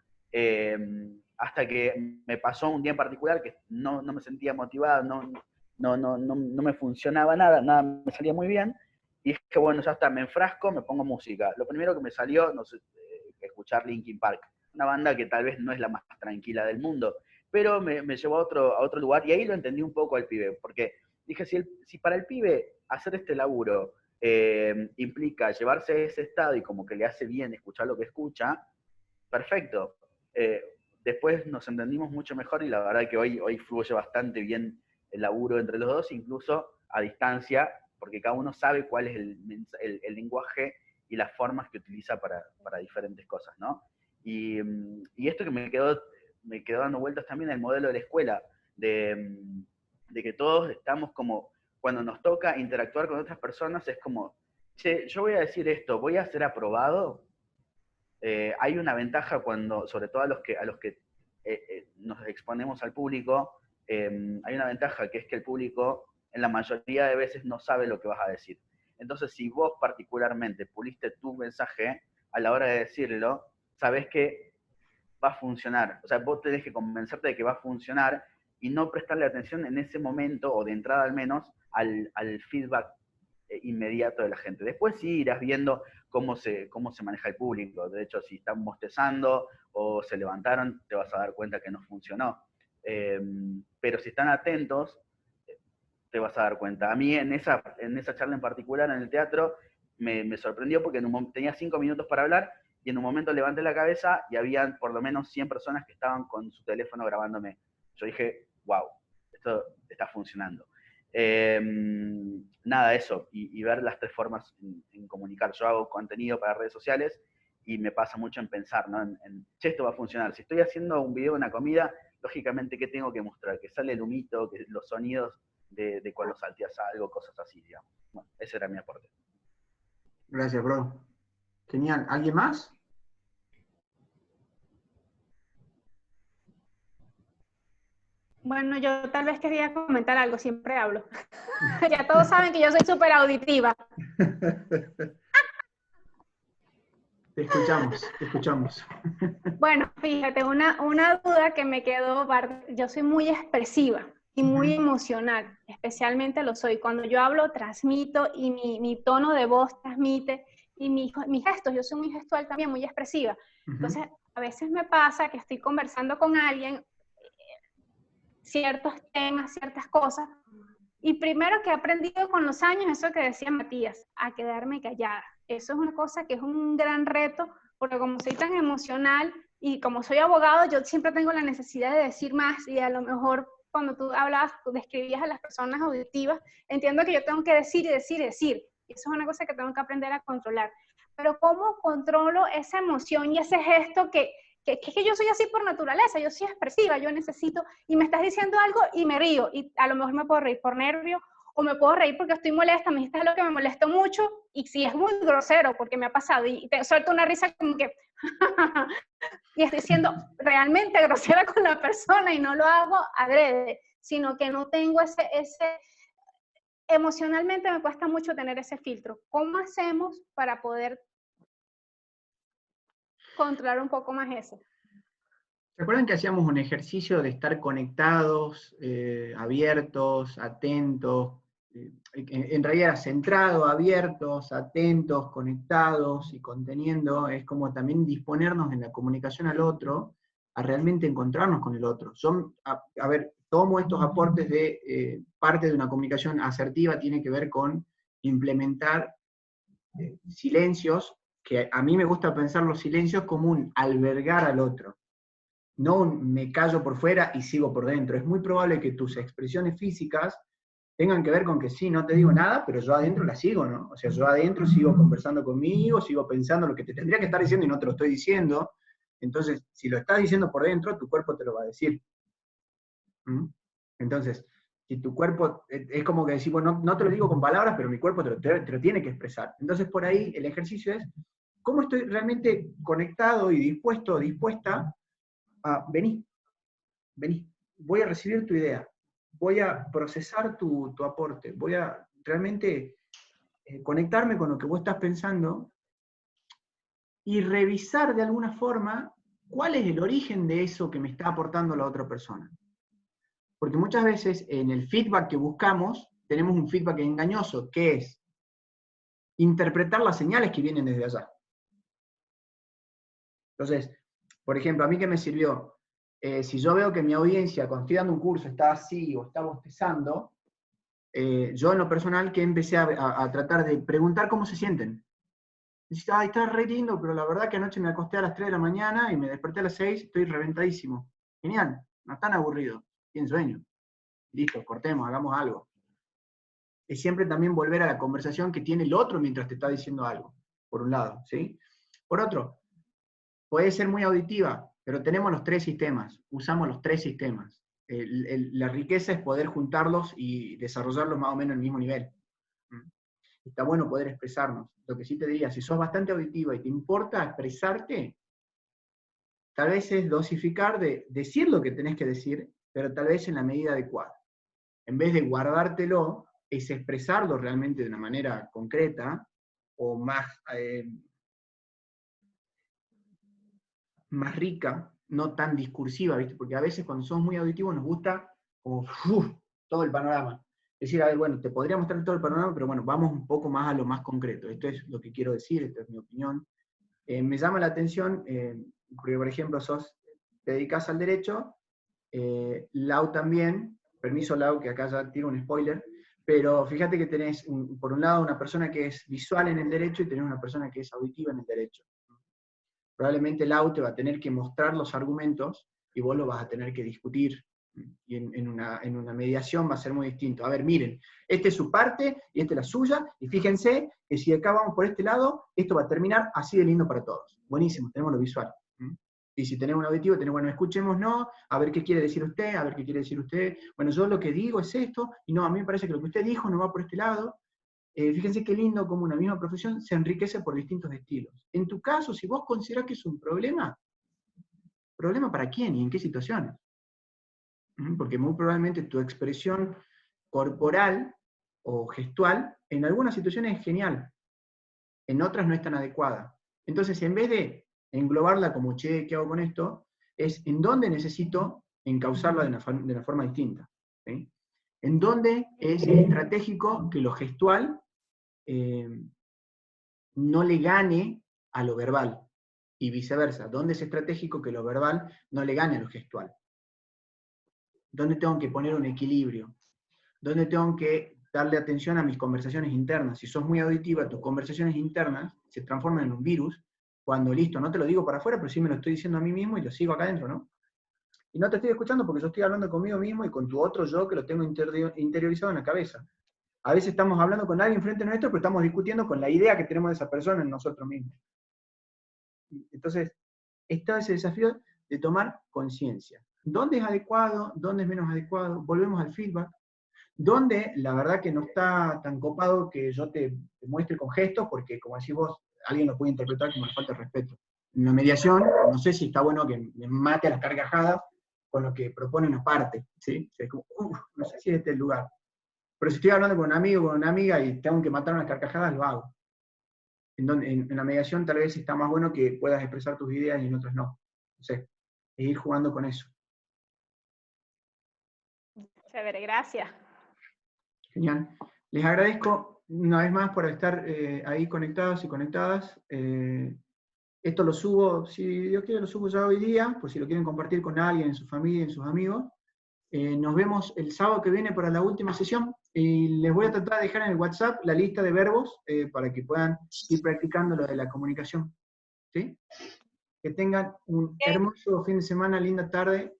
hasta que me pasó un día en particular que no me sentía motivado, no me funcionaba nada me salía muy bien, y es que bueno, ya está, me enfrasco, me pongo música. Lo primero que me salió, no sé, escuchar Linkin Park, una banda que tal vez no es la más tranquila del mundo, pero me llevó a otro lugar, y ahí lo entendí un poco al pibe, porque dije, si para el pibe hacer este laburo implica llevarse a ese estado y como que le hace bien escuchar lo que escucha, perfecto. Después nos entendimos mucho mejor y la verdad que hoy fluye bastante bien el laburo entre los dos, incluso a distancia, porque cada uno sabe cuál es el lenguaje y las formas que utiliza para diferentes cosas, ¿no? Y esto que me quedó dando vueltas también el modelo de la escuela, de que todos estamos como, cuando nos toca interactuar con otras personas, es como, che, yo voy a decir esto, voy a ser aprobado. Hay una ventaja cuando, sobre todo a los que nos exponemos al público, hay una ventaja que es que el público en la mayoría de veces no sabe lo que vas a decir. Entonces, si vos particularmente puliste tu mensaje, a la hora de decirlo, sabés que va a funcionar. O sea, vos tenés que convencerte de que va a funcionar y no prestarle atención en ese momento, o de entrada al menos, al feedback inmediato de la gente. Después sí irás viendo cómo se maneja el público. De hecho, si están bostezando o se levantaron, te vas a dar cuenta que no funcionó. Pero si están atentos, te vas a dar cuenta. A mí en esa charla en particular en el teatro me sorprendió porque tenía 5 minutos para hablar y en un momento levanté la cabeza y habían por lo menos 100 personas que estaban con su teléfono grabándome. Yo dije, wow, esto está funcionando. Nada, eso, y ver las 3 formas en comunicar. Yo hago contenido para redes sociales y me pasa mucho en pensar, ¿no? Che, esto va a funcionar. Si estoy haciendo un video de una comida, lógicamente, ¿qué tengo que mostrar? Que sale el humito, que los sonidos de cuando salteas algo, cosas así, digamos. Bueno, ese era mi aporte. Gracias, bro. Genial. ¿Alguien más? Bueno, yo tal vez quería comentar algo, siempre hablo. Ya todos saben que yo soy súper auditiva. Te escuchamos, te escuchamos. Bueno, fíjate, una duda que me quedó, yo soy muy expresiva y muy emocional, especialmente lo soy. Cuando yo hablo, transmito y mi tono de voz transmite y mis gestos, yo soy muy gestual también, muy expresiva. Entonces, a veces me pasa que estoy conversando con alguien ciertos temas, ciertas cosas, y primero que he aprendido con los años, eso que decía Matías, a quedarme callada. Eso es una cosa que es un gran reto porque como soy tan emocional y como soy abogado, yo siempre tengo la necesidad de decir más, y a lo mejor cuando tú hablabas, tú describías a las personas auditivas, entiendo que yo tengo que decir y decir y decir, y eso es una cosa que tengo que aprender a controlar. Pero ¿cómo controlo esa emoción y ese gesto que yo soy así por naturaleza, yo soy expresiva, yo necesito, y me estás diciendo algo y me río, y a lo mejor me puedo reír por nervio, o me puedo reír porque estoy molesta, me dijiste algo que me molestó mucho, y si es muy grosero, porque me ha pasado, y te suelto una risa como que, y estoy siendo realmente grosera con la persona, y no lo hago adrede, sino que no tengo emocionalmente me cuesta mucho tener ese filtro. ¿Cómo hacemos para poder controlar un poco más eso? ¿Se acuerdan que hacíamos un ejercicio de estar conectados, abiertos, atentos? En realidad era centrado, abiertos, atentos, conectados y conteniendo. Es como también disponernos en la comunicación al otro, a realmente encontrarnos con el otro. A ver, tomo estos aportes de parte de una comunicación asertiva, tiene que ver con implementar silencios, que a mí me gusta pensar los silencios como un albergar al otro. No me callo por fuera y sigo por dentro. Es muy probable que tus expresiones físicas tengan que ver con que sí, no te digo nada, pero yo adentro la sigo, ¿no? O sea, yo adentro sigo conversando conmigo, sigo pensando lo que te tendría que estar diciendo y no te lo estoy diciendo. Entonces, si lo estás diciendo por dentro, tu cuerpo te lo va a decir. Entonces, si tu cuerpo, es como que decir, bueno, no te lo digo con palabras, pero mi cuerpo te lo tiene que expresar. Entonces, por ahí el ejercicio es, ¿cómo estoy realmente conectado y dispuesto o dispuesta a, vení, voy a recibir tu idea, voy a procesar tu aporte, voy a realmente conectarme con lo que vos estás pensando y revisar de alguna forma cuál es el origen de eso que me está aportando la otra persona. Porque muchas veces en el feedback que buscamos, tenemos un feedback engañoso, que es interpretar las señales que vienen desde allá. Entonces, por ejemplo, a mí que me sirvió, si yo veo que mi audiencia, cuando estoy dando un curso, está así o está bostezando, yo en lo personal que empecé a tratar de preguntar cómo se sienten. Dice, ay, está re lindo, pero la verdad que anoche me acosté a las 3 de la mañana y me desperté a las 6, estoy reventadísimo. Genial, no es tan aburrido, tienen sueño. Listo, cortemos, hagamos algo. Es siempre también volver a la conversación que tiene el otro mientras te está diciendo algo, por un lado, ¿sí? Por otro, puede ser muy auditiva, pero tenemos los 3 sistemas, usamos los 3 sistemas. La riqueza es poder juntarlos y desarrollarlos más o menos al mismo nivel. Está bueno poder expresarnos. Lo que sí te diría, si sos bastante auditiva y te importa expresarte, tal vez es dosificar de decir lo que tenés que decir, pero tal vez en la medida adecuada. En vez de guardártelo, es expresarlo realmente de una manera concreta, o más rica, no tan discursiva, ¿viste? Porque a veces cuando somos muy auditivos nos gusta como todo el panorama. Es decir, a ver, bueno, te podría mostrar todo el panorama, pero bueno, vamos un poco más a lo más concreto. Esto es lo que quiero decir, esta es mi opinión. Me llama la atención, porque por ejemplo, te dedicas al derecho, Lau también, permiso Lau, que acá ya tiro un spoiler, pero fíjate que tenés, por un lado, una persona que es visual en el derecho y tenés una persona que es auditiva en el derecho. Probablemente Lau te va a tener que mostrar los argumentos y vos lo vas a tener que discutir. Y en una mediación va a ser muy distinto. A ver, miren, esta es su parte y esta es la suya, y fíjense que si acá vamos por este lado, esto va a terminar así de lindo para todos. Buenísimo, tenemos lo visual. Y si tenemos un auditivo, bueno, escuchémonos, a ver qué quiere decir usted, a ver qué quiere decir usted. Bueno, yo lo que digo es esto, y no, a mí me parece que lo que usted dijo no va por este lado. Fíjense qué lindo como una misma profesión se enriquece por distintos estilos. En tu caso, si vos considerás que es un ¿problema para quién y en qué situaciones? Porque muy probablemente tu expresión corporal o gestual en algunas situaciones es genial, en otras no es tan adecuada. Entonces, en vez de englobarla como, che, ¿qué hago con esto? Es en dónde necesito encauzarla de una forma distinta. ¿Sí? En dónde es estratégico que lo gestual no le gane a lo verbal, y viceversa. ¿Dónde es estratégico que lo verbal no le gane a lo gestual? ¿Dónde tengo que poner un equilibrio? ¿Dónde tengo que darle atención a mis conversaciones internas? Si sos muy auditiva, tus conversaciones internas se transforman en un virus cuando listo, no te lo digo para afuera, pero sí me lo estoy diciendo a mí mismo y lo sigo acá adentro, ¿no? Y no te estoy escuchando porque yo estoy hablando conmigo mismo y con tu otro yo que lo tengo interiorizado en la cabeza. A veces estamos hablando con alguien frente nuestro, pero estamos discutiendo con la idea que tenemos de esa persona en nosotros mismos. Entonces, está ese desafío de tomar conciencia. ¿Dónde es adecuado? ¿Dónde es menos adecuado? Volvemos al feedback. ¿Dónde la verdad que no está tan copado que yo te muestre con gestos? Porque, como decís vos, alguien lo puede interpretar como una falta de respeto. En la mediación, no sé si está bueno que me mate a las carcajadas con lo que proponen aparte, ¿sí? O sea, es como, no sé si es este el lugar. Pero si estoy hablando con un amigo o con una amiga y tengo que matar unas carcajadas, lo hago. En la mediación tal vez está más bueno que puedas expresar tus ideas y en otras no. No sé, e ir jugando con eso. Chévere, gracias. Genial. Les agradezco una vez más por estar ahí conectados y conectadas. Esto lo subo, si Dios quiere, lo subo ya hoy día, por si lo quieren compartir con alguien, en su familia, en sus amigos. Nos vemos el sábado que viene para la última sesión. Y les voy a tratar de dejar en el WhatsApp la lista de verbos para que puedan ir practicando lo de la comunicación. ¿Sí? Que tengan un hermoso fin de semana, linda tarde.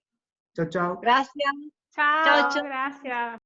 Chao, chao. Gracias. Chao, Chao, chao. gracias.